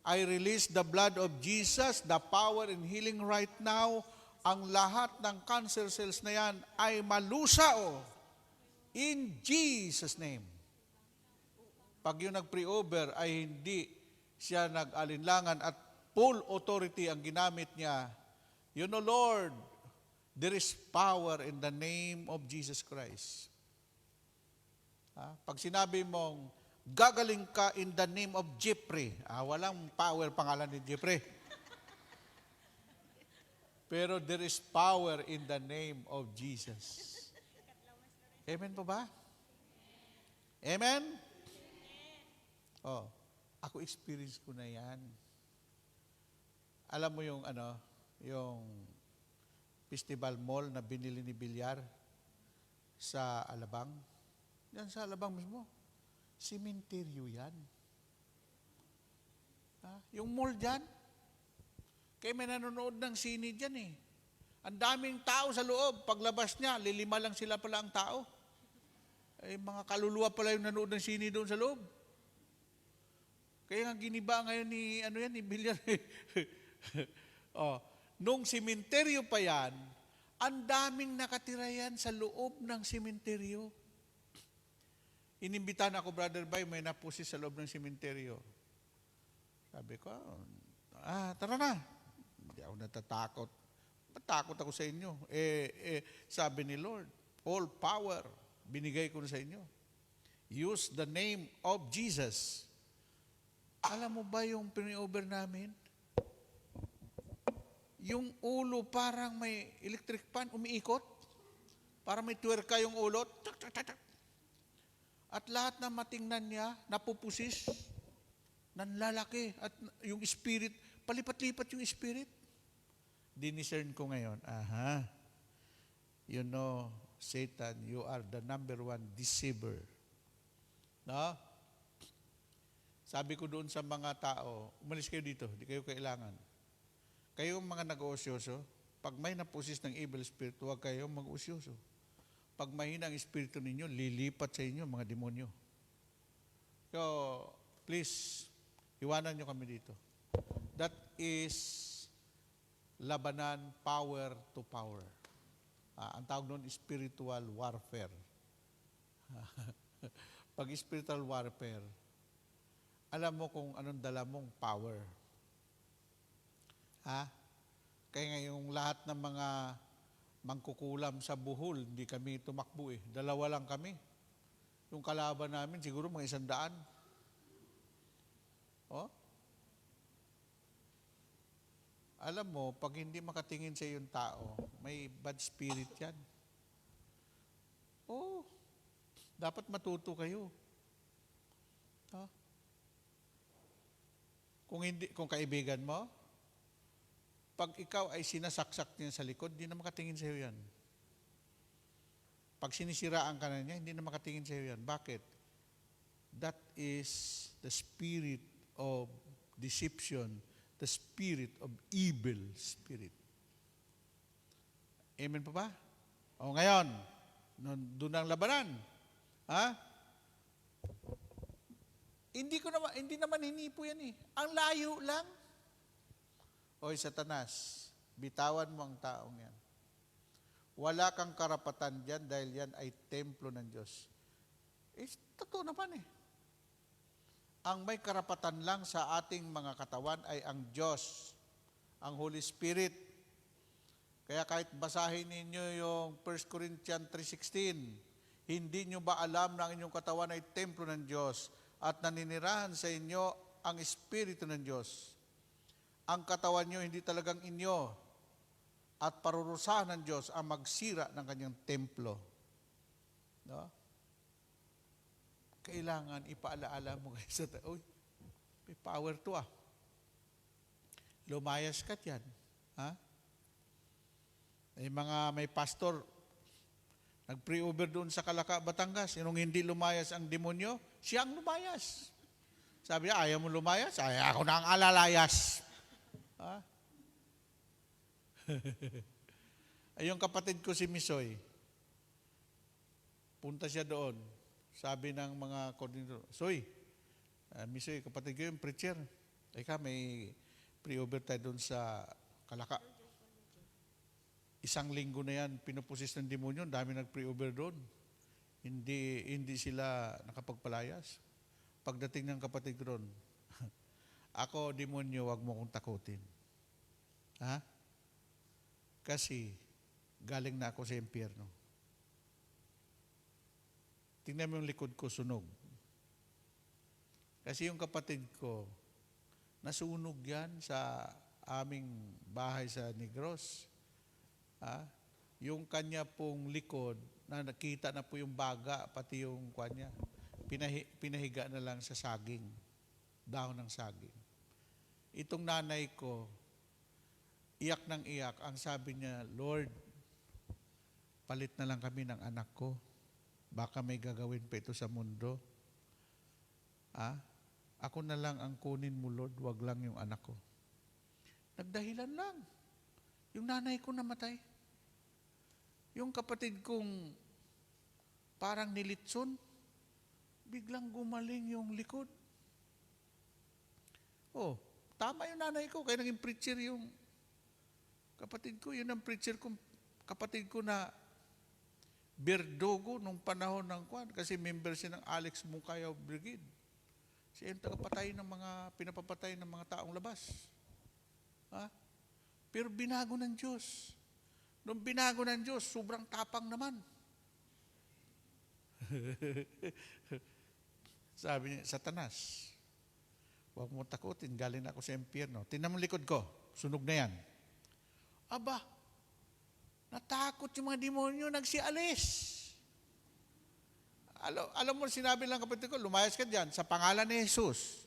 I release the blood of Jesus, the power in healing right now. Ang lahat ng cancer cells na yan ay malusao in Jesus' name. Pag yung nag-pre-over ay hindi siya nag-alinlangan at full authority ang ginamit niya. You know, Lord, there is power in the name of Jesus Christ. Pag sinabi mong, gagaling ka in the name of Jeffrey. Walang power pangalan ni Jeffrey. Pero there is power in the name of Jesus. Amen po ba? Amen? Ako experience ko na yan. Alam mo yung yung festival mall na binili ni Bilyar sa Alabang? Yan sa Alabang mismo. Simenteryo yan. Yung mall dyan, kaya may nanonood ng sine dyan Ang daming tao sa loob. Paglabas niya, 5 lang sila pala ang tao. Mga kaluluwa pala yung nanonood ng sine doon sa loob. Kaya nga giniba ngayon ni Bilyar. Nung simenteryo pa yan, ang daming nakatira yan sa loob ng simenteryo. Inimbitahan ako, Brother Bay, may napusi sa loob ng simenteryo. Sabi ko, tara na. Di ako natatakot. Matakot ako sa inyo. Sabi ni Lord, all power, binigay ko na sa inyo. Use the name of Jesus. Alam mo ba yung pini-over namin? Yung ulo parang may electric fan, umiikot. Parang may twerka yung ulo. Tsak, tsak, tsak, tsak. At lahat na matingnan niya, napupusis, nanlalaki. At yung spirit, palipat-lipat yung spirit. Diniscern ko ngayon, you know, Satan, you are the number one deceiver. No? Sabi ko doon sa mga tao, umalis kayo dito, di kayo kailangan. Kayong mga nag-oosyoso, pag may napusis ng evil spirit, huwag kayong mag-oosyoso. Pag mahina ang espiritu ninyo, lilipat sa inyo mga demonyo. So, please, iwanan nyo kami dito. That is labanan power to power. Ang tawag doon, spiritual warfare. Pag spiritual warfare, alam mo kung anong dala mong power. Kaya ngayong lahat ng mga mangkukulam sa buhol, hindi kami tumakbo eh. 2 lang kami. Yung kalaban namin, siguro mga 100. Oh? Alam mo, pag hindi makatingin sa yung tao, may bad spirit yan. Oh, dapat matuto kayo. Kung kaibigan mo, pag ikaw ay sinasaksak niya sa likod, hindi na makatingin sa iyo yan. Pag sinisiraan ka na niya, hindi na makatingin sa iyo yan. Bakit? That is the spirit of deception, the spirit of evil spirit. Amen pa ba? O ngayon, doon ang labanan. Hindi naman hinipo yan eh. Ang layo lang. Oy, Satanas, bitawan mo ang taong yan. Wala kang karapatan dyan dahil yan ay templo ng Diyos. Totoo naman eh. Ang may karapatan lang sa ating mga katawan ay ang Diyos, ang Holy Spirit. Kaya kahit basahin ninyo yung 1 Corinthians 3:16, hindi nyo ba alam na ang inyong katawan ay templo ng Diyos at naninirahan sa inyo ang Espiritu ng Diyos? Ang katawan nyo hindi talagang inyo at parurusahan ng Diyos ang magsira ng kanyang templo. No? Kailangan ipaalaala mo kayo sa tao, may power to Lumayas ka yan. May pastor, nag-pre-over doon sa Calaca, Batangas. Yung hindi lumayas ang demonyo, siya ang lumayas. Sabi niya, ayaw mo lumayas? Ay, ako na ang alalayas. Ay, yung kapatid ko si Misoy, punta siya doon. Sabi ng mga koordinator, Soy, Misoy, kapatid ko yung preacher. Eka, may pre-over tayo doon sa Calaca. 1 linggo na yan, pinupusis ng demonyo, dami nag-pre-over doon. Hindi sila nakapagpalayas. Pagdating ng kapatid ko doon, ako, demonyo, wag mo kong takutin. Kasi galing na ako sa impyerno. Tingnan mo yung likod ko, sunog. Kasi yung kapatid ko, nasunog yan sa aming bahay sa Negros. Yung kanya pong likod, na nakita na po yung baga, pati yung kanya, pinahiga na lang sa saging, dahon ng saging. Itong nanay ko, iyak ng iyak, ang sabi niya, Lord, palit na lang kami ng anak ko. Baka may gagawin pa ito sa mundo. Ako na lang ang kunin mo, Lord, wag lang yung anak ko. Nagdahilan lang. Yung nanay ko namatay. Yung kapatid kong parang nilitson, biglang gumaling yung likod. Tama yung nanay ko, kaya naging preacher yung kapatid ko. Yun ang preacher ko, kapatid ko na Berdogo nung panahon ng kwan, kasi member siya ng Alex Mucayo Brigade. Siya yung tagapatay ng mga, pinapapatay ng mga taong labas. Pero binago ng Diyos. Nung binago ng Diyos, sobrang tapang naman. Sabi niya, Satanas, huwag mo takutin, galing ako sa impyerno. Tingnan mo likod ko, sunog na yan. Aba, natakot yung mga demonyo, nagsialis. Alam mo, sinabi lang kapatid ko, lumayas ka dyan, sa pangalan ni Jesus,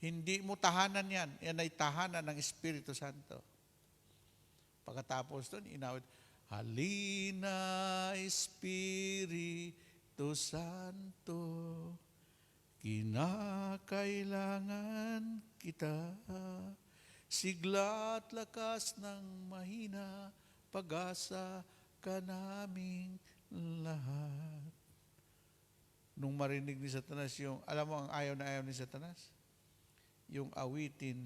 hindi mo tahanan yan. Yan ay tahanan ng Espiritu Santo. Pagkatapos doon, inawit, Halina, Espiritu Santo, kinakailangan kita, sigla at lakas ng mahina, pag-asa ka naming lahat. Nung marinig ni Satanas yung, alam mo ang ayaw na ayaw ni Satanas? Yung awitin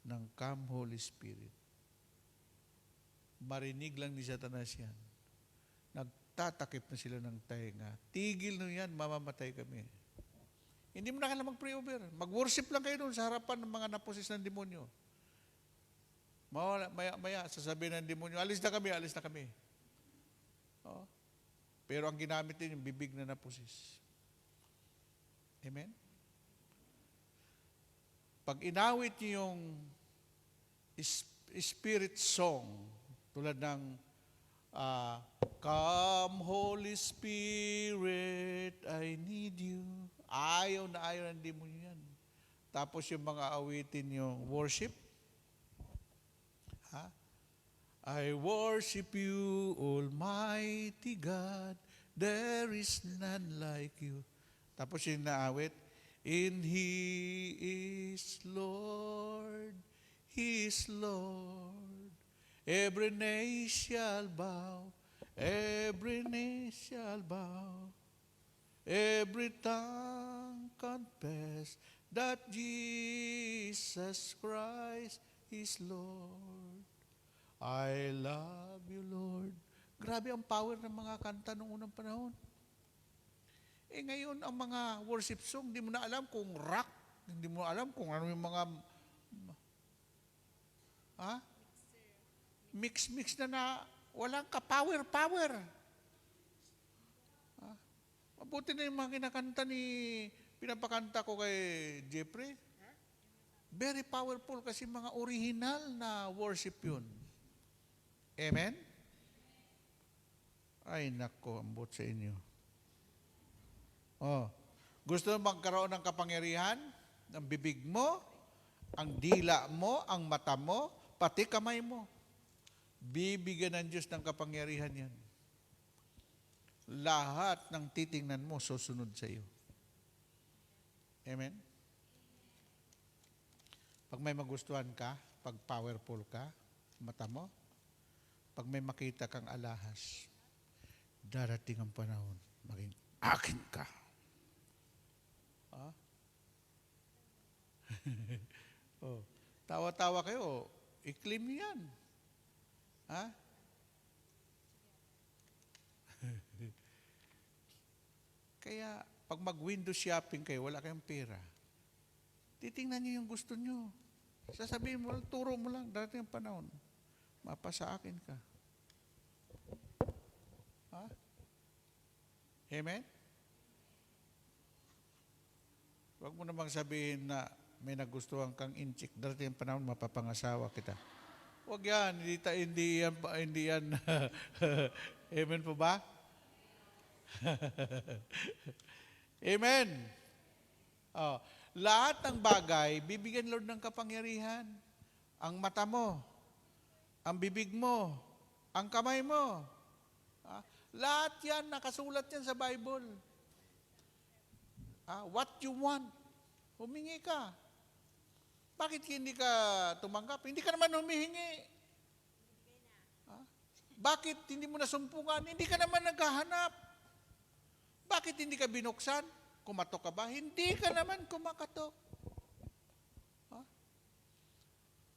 ng Come Holy Spirit. Marinig lang ni Satanas yan. Nagtatakip na sila ng tainga. Tigil nyo yan, mamamatay kami. Hindi mo na kailangan mag-pray over. Mag-worship lang kayo doon sa harapan ng mga naposis ng demonyo. Maya, sasabihin ng demonyo, alis na kami. Oh. Pero ang ginamit din yung bibig na naposis. Amen? Pag inawit niyo yung spirit song, tulad ng Come Holy Spirit, I need you. Ayaw na ayaw ng demonyo yan. Tapos yung mga awitin yung worship. I worship you, Almighty God. There is none like you. Tapos yung naawit, and He is Lord. He is Lord. Every knee shall bow. Every knee shall bow. Every tongue confess that Jesus Christ is Lord. I love you, Lord. Grabe ang power ng mga kanta noong unang panahon. Ngayon, ang mga worship song, hindi mo na alam kung rock, hindi mo alam kung ano yung mga mix na walang ka-power. Mabuti na yung mga kinakanta pinapakanta ko kay Jeffrey. Very powerful kasi mga original na worship yun. Amen? Ay, nako, ambot sa inyo. Gusto mo magkaroon ng kapangyarihan? Ang bibig mo, ang dila mo, ang mata mo, pati kamay mo. Bibigyan ng Diyos ng kapangyarihan yan. Lahat ng titingnan mo, susunod sa iyo. Amen? Pag may magustuhan ka, pag powerful ka, mata mo, pag may makita kang alahas, darating ang panahon, maging akin ka. Tawa-tawa kayo, i-claim niyo yan. Kaya, pag mag-window shopping kayo, wala kayong pera, titingnan niyo yung gusto niyo. Sasabihin mo, turo mo lang, darating ang panahon, mapasa akin ka. Amen? Huwag mo namang sabihin na may nagustuhan kang inchik, darating ang panahon, mapapangasawa kita. Huwag yan, hindi yan. Amen po ba? Amen. Lahat ng bagay, bibigyan Lord ng kapangyarihan. Ang mata mo, ang bibig mo, ang kamay mo. Lahat yan, nakasulat yan sa Bible. What you want, humingi ka. Bakit hindi ka tumanggap? Hindi ka naman humihingi. Bakit hindi mo nasumpungan? Hindi ka naman naghahanap. Bakit hindi ka binuksan? Kumatok ka ba? Hindi ka naman kumakatok.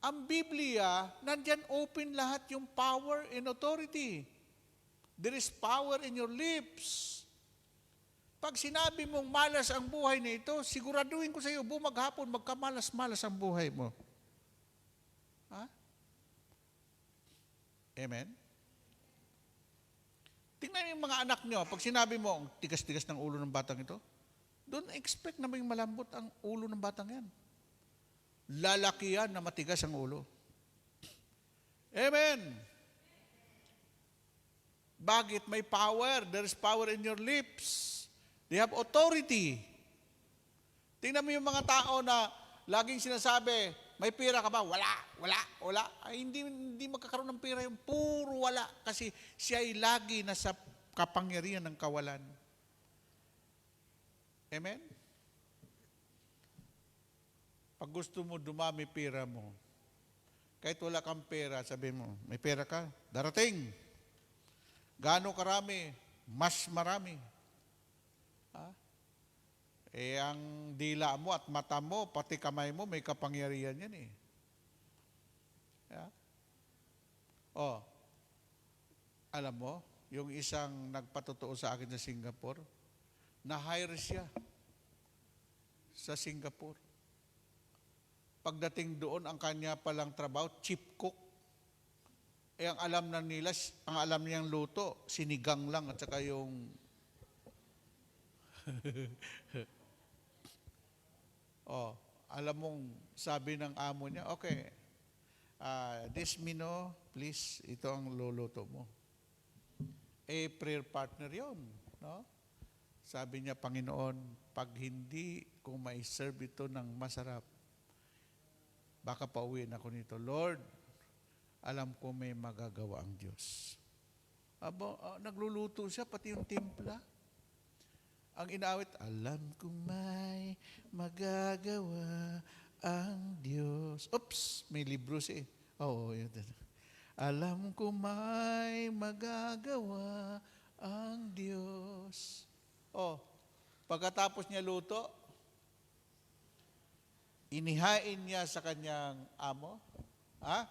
Ang Biblia, nandyan open lahat yung power and authority. There is power in your lips. Pag sinabi mong malas ang buhay na ito, siguraduhin ko sa iyo, bumaghapon, magkamalas-malas ang buhay mo. Amen? Tingnan yung mga anak nyo, pag sinabi mo, ang tigas-tigas ng ulo ng batang ito, don't expect na may malambot ang ulo ng batang yan. Lalaki yan na matigas ang ulo. Amen. Bakit? May power. There is power in your lips. They have authority. Tingnan mo yung mga tao na laging sinasabi, may pera ka ba? Wala, wala, wala. Ay, hindi magkakaroon ng pera yung puro wala. Kasi siya ay lagi nasa kapangyarihan ng kawalan. Amen? Pag gusto mo dumami pera mo, kahit wala kang pera, sabi mo, may pera ka, darating. Gaano karami? Mas marami. Ha? Eh, ang dila mo at mata mo, pati kamay mo, may kapangyarihan yan eh. Yeah? Oh, alam mo, yung isang nagpatotoo sa akin sa Singapore, na-hire siya sa Singapore. Pagdating doon, ang kanya palang trabaho, chief cook. Eh, ang alam na nila, ang alam niyang luto, sinigang lang at saka yung oh, alam mong sabi ng amo niya, okay, this menu, please, ito ang luluto mo. Eh, prayer partner yon, no? Sabi niya, Panginoon, pag hindi ko mai-serve ito ng masarap, baka pauwiin ako nito. Lord, alam ko may magagawa ang Diyos. Nagluluto siya, pati yung timpla. Ang inaawit, alam ko may magagawa ang Diyos. Oops, may libro siya eh. Oo, yun. Alam ko may magagawa ang Diyos. Oh, pagkatapos niya luto, inihain niya sa kanyang amo. Ha?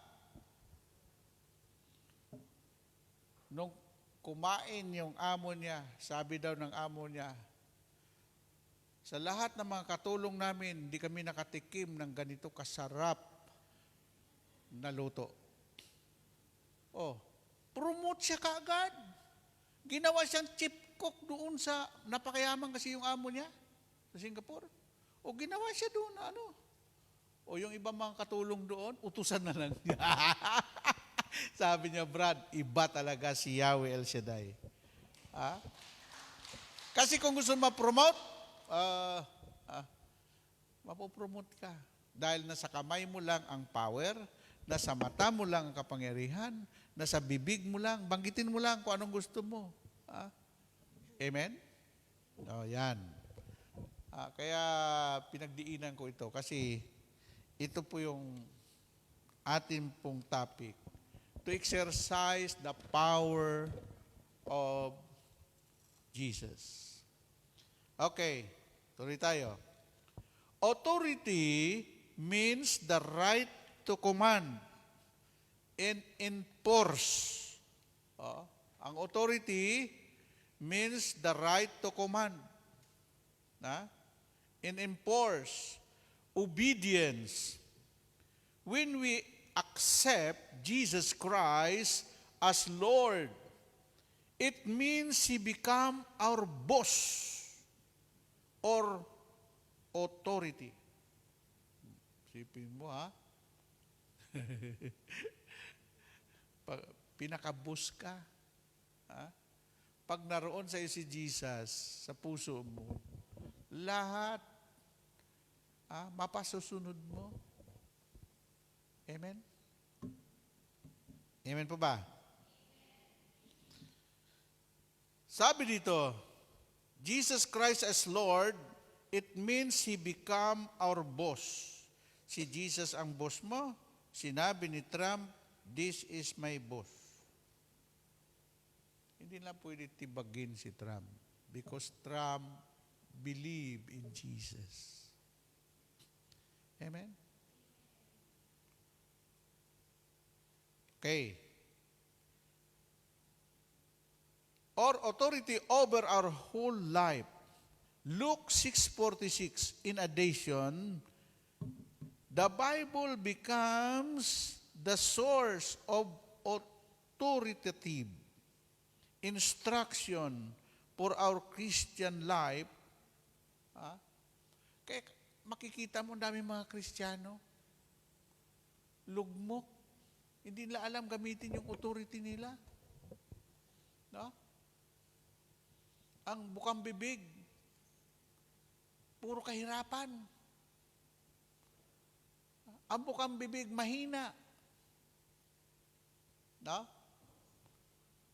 Nung kumain yung amo niya, sabi daw ng amo niya, sa lahat ng mga katulong namin, hindi kami nakatikim ng ganito kasarap na luto. Oh, promote siya kaagad. Ginawa siyang chief cook doon sa, napakayaman kasi yung amo niya sa Singapore. O ginawa siya doon, ano? O yung ibang mga katulong doon, utusan na lang niya. Sabi niya, Brad, iba talaga si Yahweh El Shaddai. Ha? Kasi kung gusto ma-promote, mapopromote ka. Dahil nasa kamay mo lang ang power, nasa mata mo lang ang kapangyarihan, nasa bibig mo lang, banggitin mo lang kung anong gusto mo. Ha? Amen? O, yan. Kaya pinagdiinan ko ito kasi ito po yung ating pong topic. To exercise the power of Jesus. Okay, tuloy tayo. Authority means the right to command and enforce. Ang authority means the right to command. And enforce. Obedience. When we accept Jesus Christ as Lord, it means He become our boss or authority. Sipin mo, ha? Pinaka-boss ka. Ha? Pag naroon sa iyo si Jesus, sa puso mo, lahat mapasusunod mo. Amen? Amen po ba? Sabi dito, Jesus Christ as Lord, it means He become our boss. Si Jesus ang boss mo, sinabi ni Trump, this is my boss. Hindi na pwede tibagin si Trump because Trump believe in Jesus. Amen? Okay. Or authority over our whole life. Luke 6:46, in addition, the Bible becomes the source of authoritative instruction for our Christian life, kaya makikita mo ang dami mga Kristiyano, lugmok, hindi nila alam gamitin yung authority nila. No? Ang bukang bibig, puro kahirapan. Ang bukang bibig, mahina. No?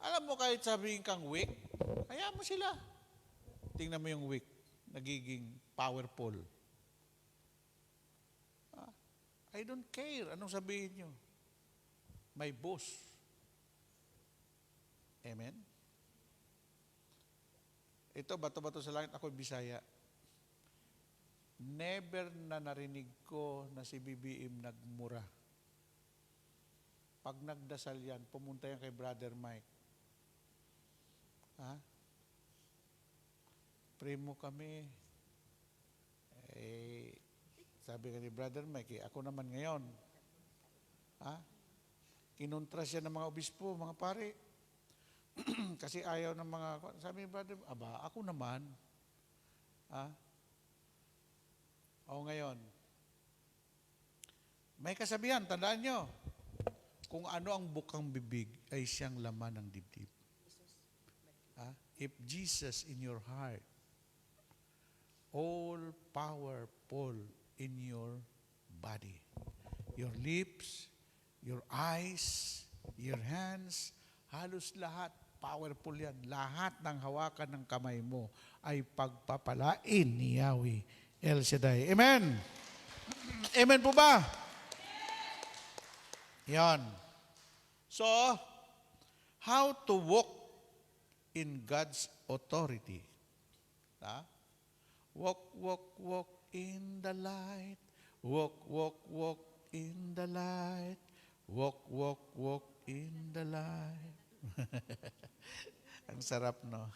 Alam mo, kahit sabihin kang weak, kaya mo sila. Tingnan mo yung weak, nagiging powerful. I don't care. Anong sabihin nyo? My boss. Amen? Ito, bato-bato sa langit, ako Bisaya. Never na narinig ko na si BBM nagmura. Pag nagdasal yan, pumunta yan kay Brother Mike. Pray mo kami. Sabi ka ni Brother Mike, ako naman ngayon. Kinontra siya ng mga obispo, mga pare. Kasi ayaw ng mga, sabi ni Brother, ako naman. O ngayon, may kasabihan, tandaan nyo, kung ano ang bukang bibig ay siyang laman ng dibdib. If Jesus in your heart, all powerful in your body, your lips, your eyes, your hands, halos lahat, powerful yan. Lahat ng hawakan ng kamay mo ay pagpapalain ni Yahweh El Shaddai. Amen? Amen po ba? Yan. So, how to walk in God's authority? Walk, walk, walk in the light. Walk, walk, walk in the light. Walk, walk, walk in the light. Ang sarap, no?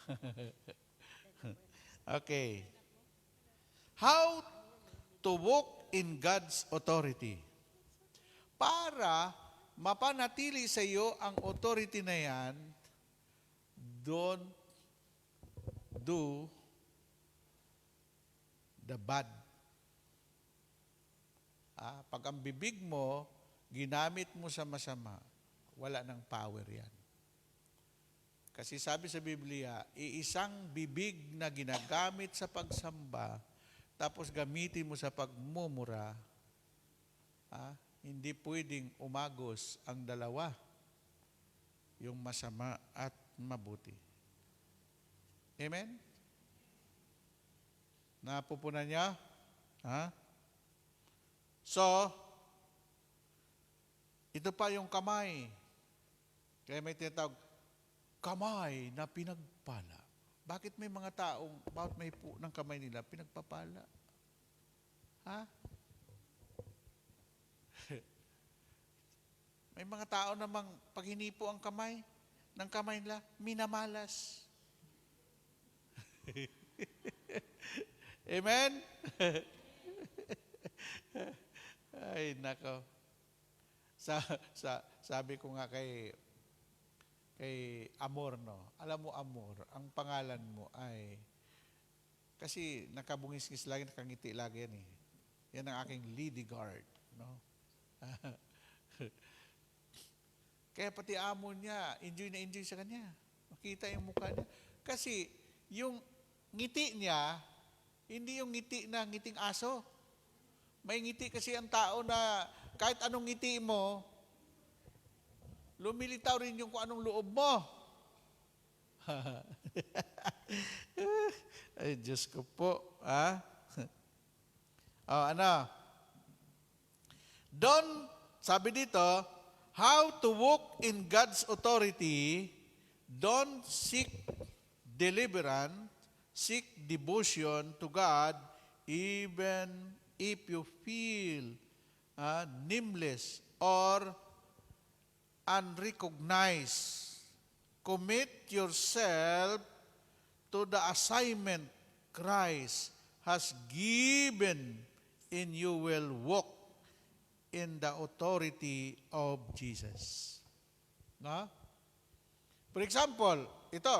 Okay. How to walk in God's authority? Para mapanatili sa iyo ang authority na yan, don't do the bad. Pag ang bibig mo, ginamit mo sa masama, wala ng power yan. Kasi sabi sa Biblia, iisang bibig na ginagamit sa pagsamba, tapos gamitin mo sa pagmumura, hindi pwedeng umagos ang dalawa, yung masama at mabuti. Amen? Napupunan niya? So, ito pa yung kamay. Kaya may tinatawag, kamay na pinagpala. Bakit may mga taong, bakit may po ng kamay nila pinagpapala? May mga tao namang pag hinipo ang kamay, ng kamay nila, minamalas. Amen? Ay, nako. Sabi ko nga kay Amor, no? Alam mo, Amor, ang pangalan mo ay, kasi nakabungis-ngis lagi, nakangiti lagi yan eh. Yan ang aking lady guard, no? Kaya pati amo niya, enjoy na enjoy sa kanya. Makita yung mukha niya. Kasi yung ngiti niya, hindi yung ngiti na ngiting aso. May ngiti kasi ang tao na kahit anong ngiti mo, lumilitaw rin yung kung anong loob mo. Ay, Diyos ko po. Sabi dito, how to walk in God's authority, don't seek deliverance, seek devotion to God, even if you feel nameless or unrecognized. Commit yourself to the assignment Christ has given, and you will walk in the authority of Jesus. No? For example, ito,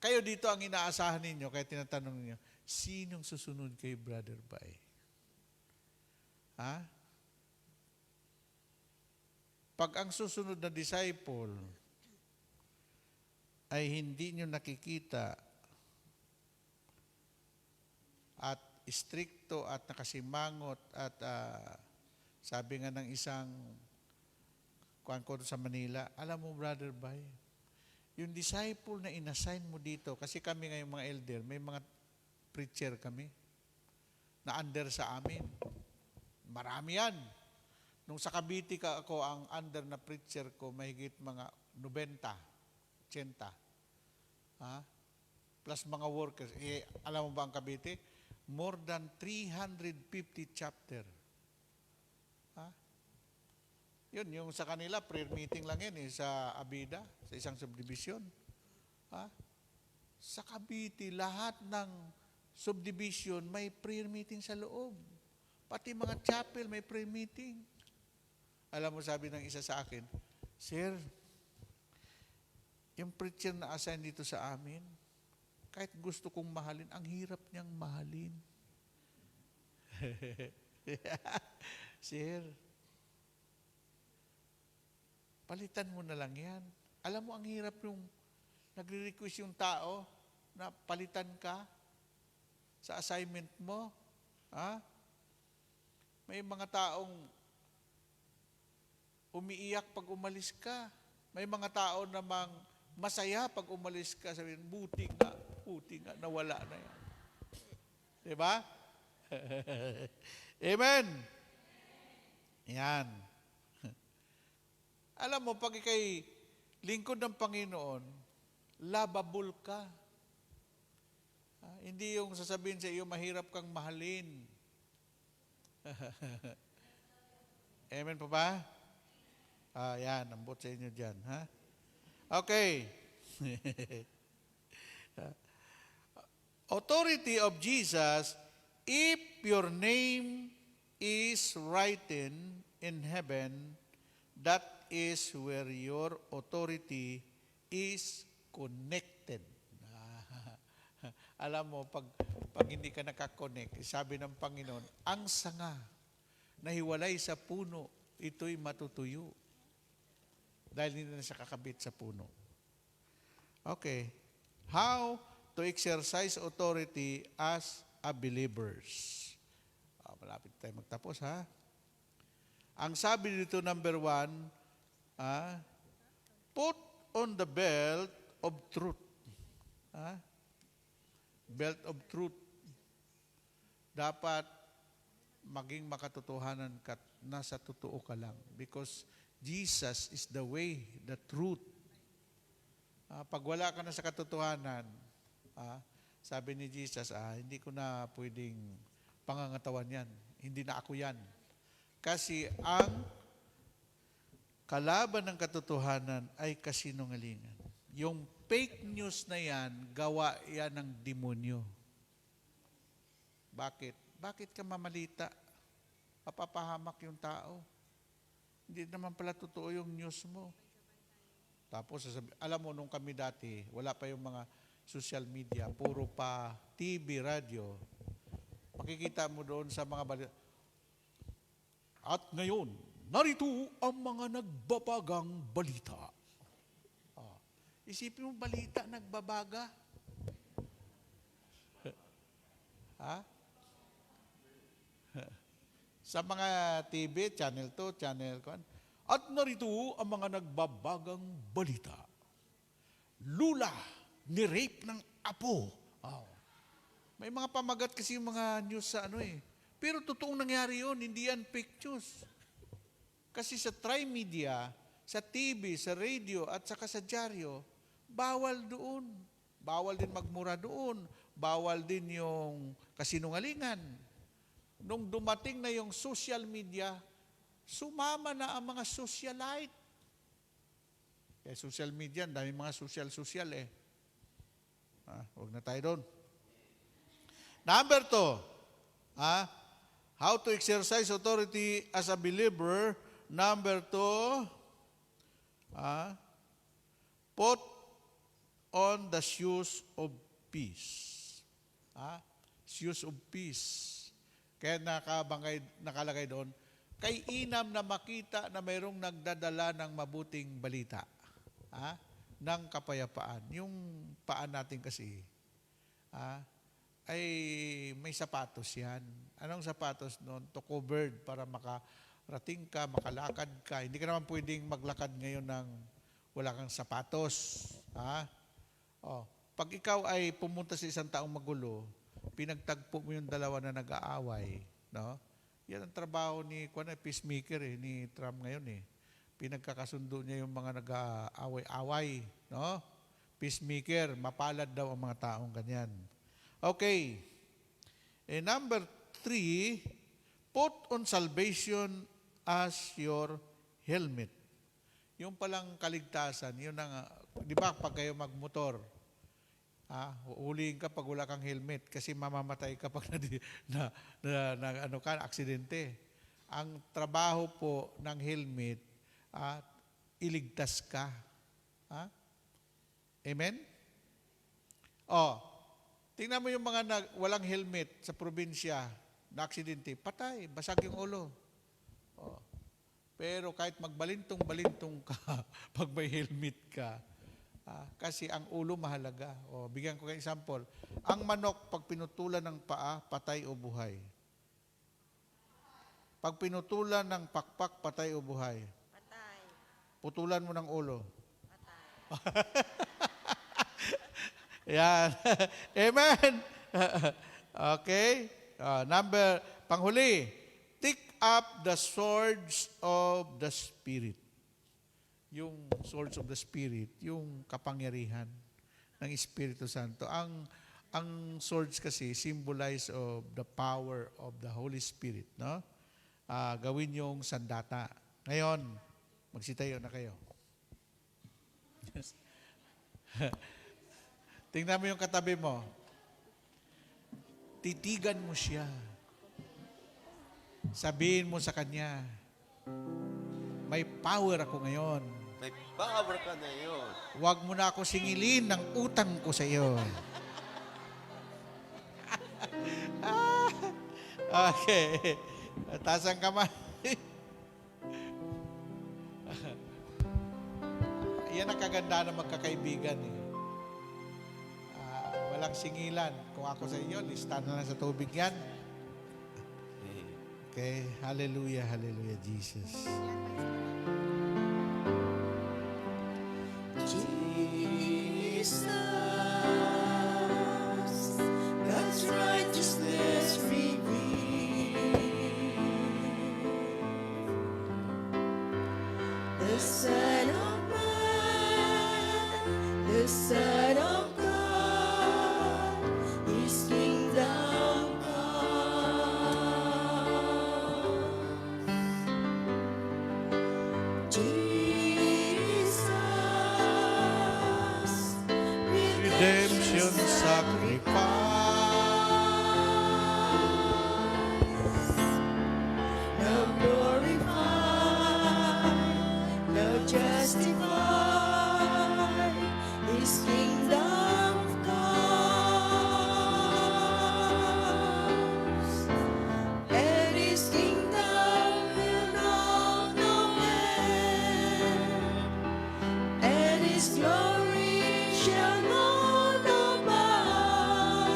kayo dito ang inaasahan ninyo, kaya tinatanong ninyo, sinong susunod kay Brother Bay? Ha? Pag ang susunod na disciple ay hindi nyo nakikita at stricto at nakasimangot at sabi nga ng isang kuwan ko sa Manila, alam mo Brother Bay, yung disciple na inassign mo dito, kasi kami ngayong mga elder, may mga preacher kami na under sa amin. Marami yan. Nung sa Cavite ako, ang under na preacher ko, mahigit mga 90, 80. Ha? Plus mga workers. Alam mo ba ang Cavite? More than 350 chapter. Ha? Yun, yung sa kanila, prayer meeting lang yan sa Abida, sa isang subdivision. Ha? Sa Cavite, lahat ng subdivision may prayer meeting sa loob. Pati mga chapel may prayer meeting. Alam mo, sabi ng isa sa akin, Sir, yung preacher na assign dito sa amin, kahit gusto kong mahalin, ang hirap niyang mahalin. Sir, palitan mo na lang yan. Alam mo, ang hirap yung nagre-request yung tao na palitan ka sa assignment mo. Ha? May mga taong umiiyak pag umalis ka. May mga tao namang masaya pag umalis ka. Sabihin, buti nga, nawala na yan. Diba? Amen. Yan. Alam mo, pag ikay lingkod ng Panginoon, lovable ka. Hindi yung sasabihin sa iyo, mahirap kang mahalin. Amen po ba? Yan, ambot sa inyo dyan. Ha? Okay. Authority of Jesus, if your name is written in heaven, that is where your authority is connected. Alam mo, pag hindi ka nakakonect, sabi ng Panginoon, ang sanga na hiwalay sa puno, ito'y matutuyo. Dahil hindi na siya kakabit sa puno. Okay. How to exercise authority as a believers? Malapit tayo magtapos, ha? Ang sabi dito, number 1, put on the belt of truth. Belt of truth. Dapat maging makatotohanan ka, nasa totoo ka lang. Because Jesus is the way, the truth. Pag wala ka na sa katotohanan, sabi ni Jesus, hindi ko na pwedeng pangangatawan yan. Hindi na ako yan. Kasi ang kalaban ng katotohanan ay kasinungalingan. Yung fake news na yan, gawa yan ng demonyo. Bakit? Bakit ka mamalita? Papahamak yung tao. Hindi naman pala totoo yung news mo. Tapos, alam mo, nung kami dati, wala pa yung mga social media, puro pa TV, radio. Makikita mo doon sa mga balita. At ngayon, narito ang mga nagbabagang balita. Isipin mo, balita, nagbabaga. Ha? Sa mga TV, Channel 2, Channel 1, at narito ang mga nagbabagang balita. Lula, ni-rape ng apo. May mga pamagat kasi yung mga news sa Pero totoong nangyari yun, hindi yan fake news. Kasi sa tri-media, sa TV, sa radio, at saka sa dyaryo, bawal doon. Bawal din magmura doon. Bawal din yung kasinungalingan. Nung dumating na yung social media, sumama na ang mga socialite. Kaya social media, dami mga social huwag na tayo doon. Number 2, how to exercise authority as a believer. Number 2, Put on the shoes of peace. Shoes of peace. Kaya nakalagay doon, kay inam na makita na mayroong nagdadala ng mabuting balita. Ng kapayapaan. Yung paan natin kasi, ay may sapatos yan. Anong sapatos noon? To covered para makarating ka, makalakad ka. Hindi ka naman pwedeng maglakad ngayon ng wala kang sapatos. Pag ikaw ay pumunta sa isang taong magulo, pinagtagpo mo yung dalawa na nag-aaway, no? Yan ang trabaho ni peacemaker ni Trump ngayon Pinagkakasundo niya yung mga nag-aaway-away, no? Peacemaker, mapalad daw ang mga taong ganyan. Okay. Number 3, put on salvation as your helmet. Yung palang kaligtasan, yun ang, di ba, pag kayo magmotor, huhulihin ka pag wala kang helmet kasi mamamatay ka pag aksidente. Ang trabaho po ng helmet, iligtas ka. Amen? Tingnan mo yung mga walang helmet sa probinsya, na aksidente, patay, basag yung ulo. Pero kahit magbalintong-balintong ka, pag may helmet ka, kasi ang ulo mahalaga. Bigyan ko kayo example. Ang manok, pag pinutulan ng paa, patay o buhay? Pag pinutulan ng pakpak, patay o buhay? Patay. Putulan mo ng ulo. Patay. Yan. Amen. Okay. Panghuli. Take up the swords of the Spirit. Yung swords of the Spirit, yung kapangyarihan ng Espiritu Santo. Ang swords kasi symbolize of the power of the Holy Spirit, no? Gawin yung sandata. Ngayon, magsitayo na kayo. Tingnan mo yung katabi mo. Titigan mo siya. Sabihin mo sa kanya, may power ako ngayon. May power ka na yun. Huwag mo na ako singilin ng utang ko sa iyo. Okay. Taas ang kamay. Yan ang kaganda ng magkakaibigan. Walang singilan. Kung ako sa inyo, listahan na lang sa tubig yan. Okay. Hallelujah, hallelujah, Jesus. Jesus, God's righteousness revealed. The Son of Man, the Son of God, His kingdom comes. Jesus, Redemption sacrifice. now glorified, now justified, His kingdom comes, and His kingdom will know no end, and His glory shall know no bounds.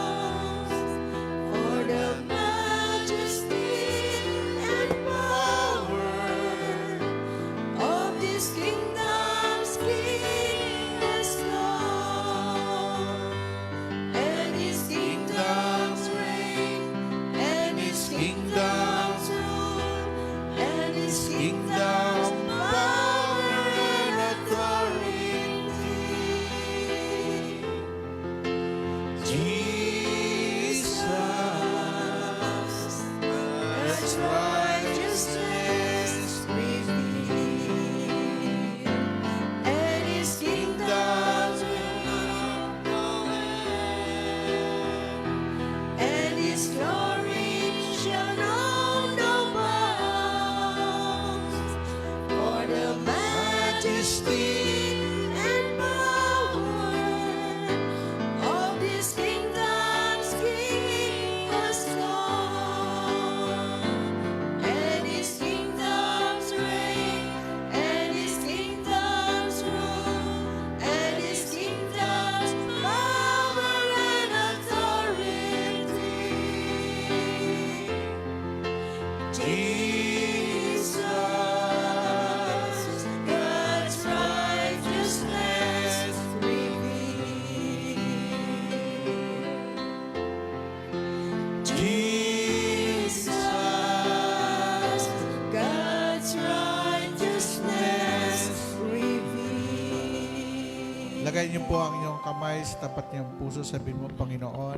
Lagay niyo po ang inyong kamay sa tapat niyang puso. Sabihin mo, Panginoon,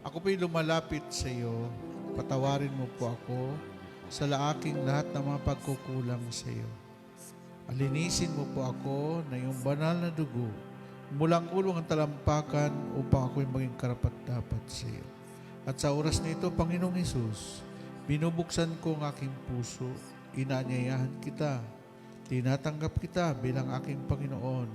ako po'y lumalapit sa iyo. Patawarin mo po ako sa aking lahat ng mga pagkukulang sa iyo. Alinisin mo po ako na iyong banal na dugo mulang ulo ang talampakan upang ako'y maging karapat-dapat sa iyo. At sa oras na ito, Panginoong Hesus, binubuksan ko ang aking puso, inaanyayahan kita, tinatanggap kita bilang aking Panginoon,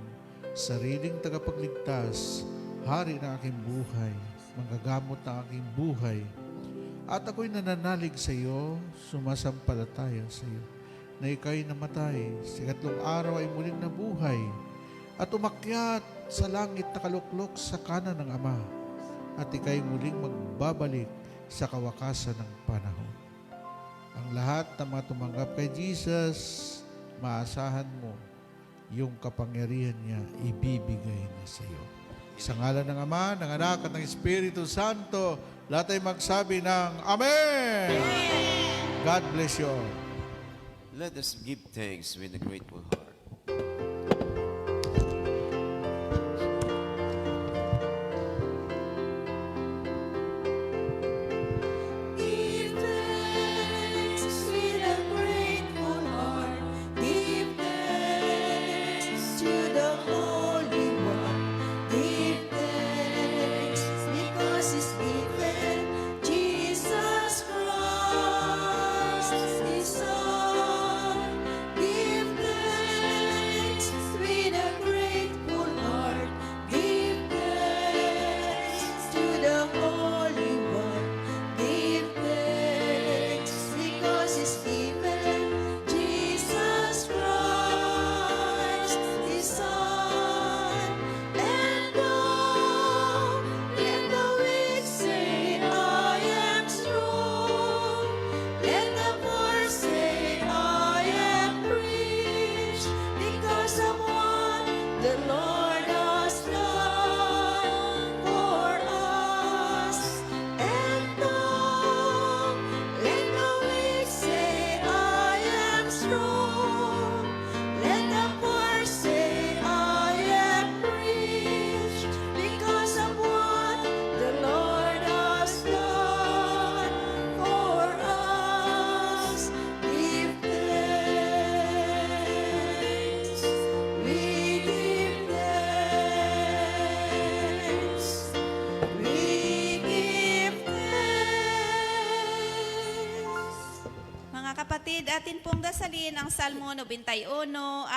sariling tagapagligtas, hari ng aking buhay, manggagamot ng aking buhay. At ako'y nananalig sa iyo, sumasampalataya sa iyo, na ika'y namatay, sa ikatlong araw ay muling nabuhay, at umakyat sa langit na kaluklok sa kanan ng Ama, at ika'y muling magbabalik sa kawakasan ng panahon. Ang lahat ng mga tumanggap kay Jesus, maasahan mo yung kapangyarihan niya ibibigay niya sa iyo. Sa ngalan ng Ama, ng Anak, at ng Espiritu Santo, lahat ay magsabi ng Amen! God bless you all. Let us give thanks with a grateful heart. Give thanks with a grateful heart. Give thanks to the Holy One. Give thanks because He's given Jesus Christ, His Son. Give thanks with a grateful heart. Give thanks to the Holy One. Give thanks because He's given Jesus Christ, His Son. And oh, let the weak say, I am strong. Let the poor say, I am rich, because of what the Lord has done for us. And oh, let the weak say, I am strong. Let the poor say, I am rich, because of what the Lord has done for us. Give thanks. We give thanks. We give thanks. Mga kapatid, atin pong dasalin ang Salmo 91,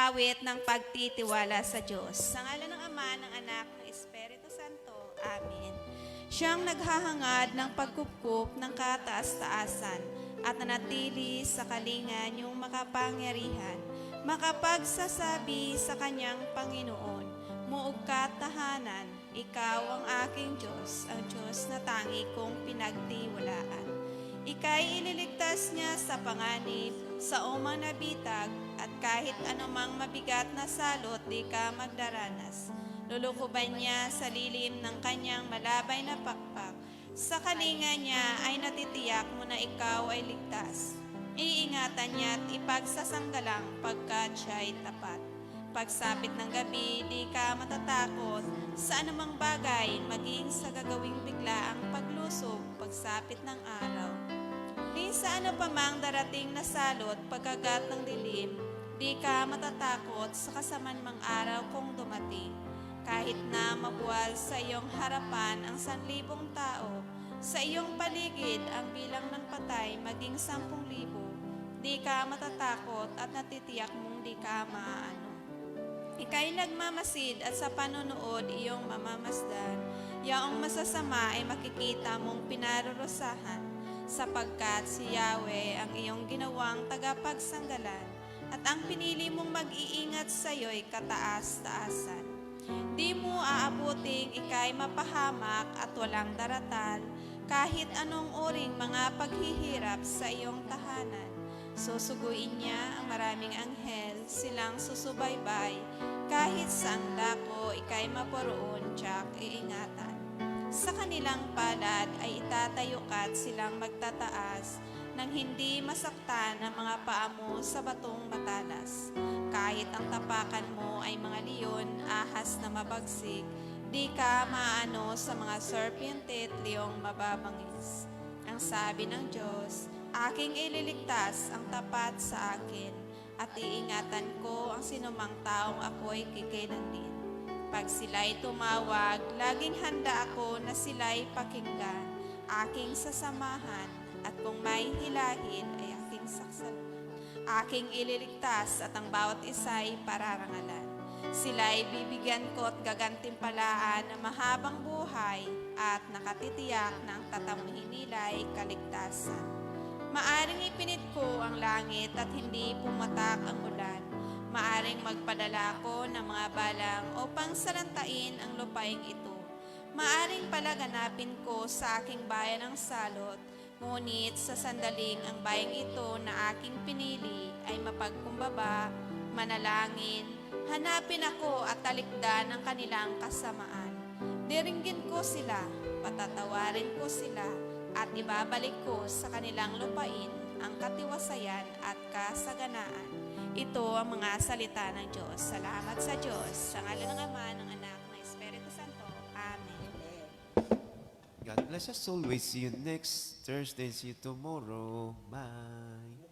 awit ng pagtitiwala sa Diyos. Sa ngalan ng Ama, ng Anak, ng Espiritu Santo. Amen. Siyang naghahangad ng pagkupkup ng kataas-taasan at nanatili sa kalingan yung makapangyarihan, makapagsasabi sa kanyang Panginoon, muog ka tahanan, ikaw ang aking Diyos, ang Diyos na tangi kong pinagtiwalaan. Ika'y ililigtas niya sa panganib, sa umang nabitag, at kahit anumang mabigat na salot di ka magdaranas. Lulukuban niya sa lilim ng kanyang malabay na pakpak. Sa kalinga niya ay natitiyak mo na ikaw ay ligtas. Iingatan niya at ipagsasanggalang pagkat siya'y tapat. Pagsapit ng gabi, di ka matatakot sa anumang bagay, maging sa gagawing biglaang paglusob, pagsapit ng araw. Di sa ano pa mang darating na salot, pagkagat ng dilim, di ka matatakot sa kasamanmang araw kung dumating. Kahit na mabuwal sa iyong harapan ang 1,000 tao, sa iyong paligid ang bilang ng patay maging 10,000, di ka matatakot at natitiyak mong di ka maaano. Ika'y nagmamasid at sa panonood iyong mamamasdan, yaong masasama ay makikita mong pinarurusahan, sapagkat si Yahweh ang iyong ginawang tagapagsanggalan, at ang pinili mong mag-iingat sa iyo'y kataas-taasan. Di mo aabuting ika'y mapahamak at walang daratan, kahit anong uring mga paghihirap sa iyong tahanan. Susuguin niya ang maraming anghel, silang susubaybay, kahit saang dako ika'y maporoon, tiyak iingatan. Sa kanilang palad ay itatayo ka't silang magtataas, nang hindi masaktan ang mga paa mo sa batong matalas. Kahit ang tapakan mo ay mga leon, ahas na mabagsik, di ka maano sa mga serpente at leong mababangis. Ang sabi ng Diyos, aking ililigtas ang tapat sa akin, at iingatan ko ang sinumang taong ako'y kikilanlin. Pag sila'y tumawag, laging handa ako na sila'y pakinggan, aking sasamahan, at kung may hilahin ay aking saksalan. Aking ililigtas at ang bawat isa'y pararangalan. Sila'y bibigyan ko at gagantimpalaan ng mahabang buhay at nakatitiyak na ang tatamuhin nila'y kaligtasan. Maaring ipinit ko ang langit at hindi pumatak ang ulan. Maaring magpadala ako ng mga balang upang salantain ang lupaing ito. Maaring palaganapin ko sa aking bayan ang salot, ngunit sa sandaling ang bayang ito na aking pinili ay mapagkumbaba, manalangin, hanapin ako at talikdan ang kanilang kasamaan. Diringgin ko sila, patatawarin ko sila, at ibabalik ko sa kanilang lupain ang katiwasayan at kasaganaan. Ito ang mga salita ng Diyos. Salamat sa Diyos. Sa ngalan ng Ama, ng Anak, ng Espiritu Santo. Amen. God bless us always. See you next Thursday. See you tomorrow. Bye.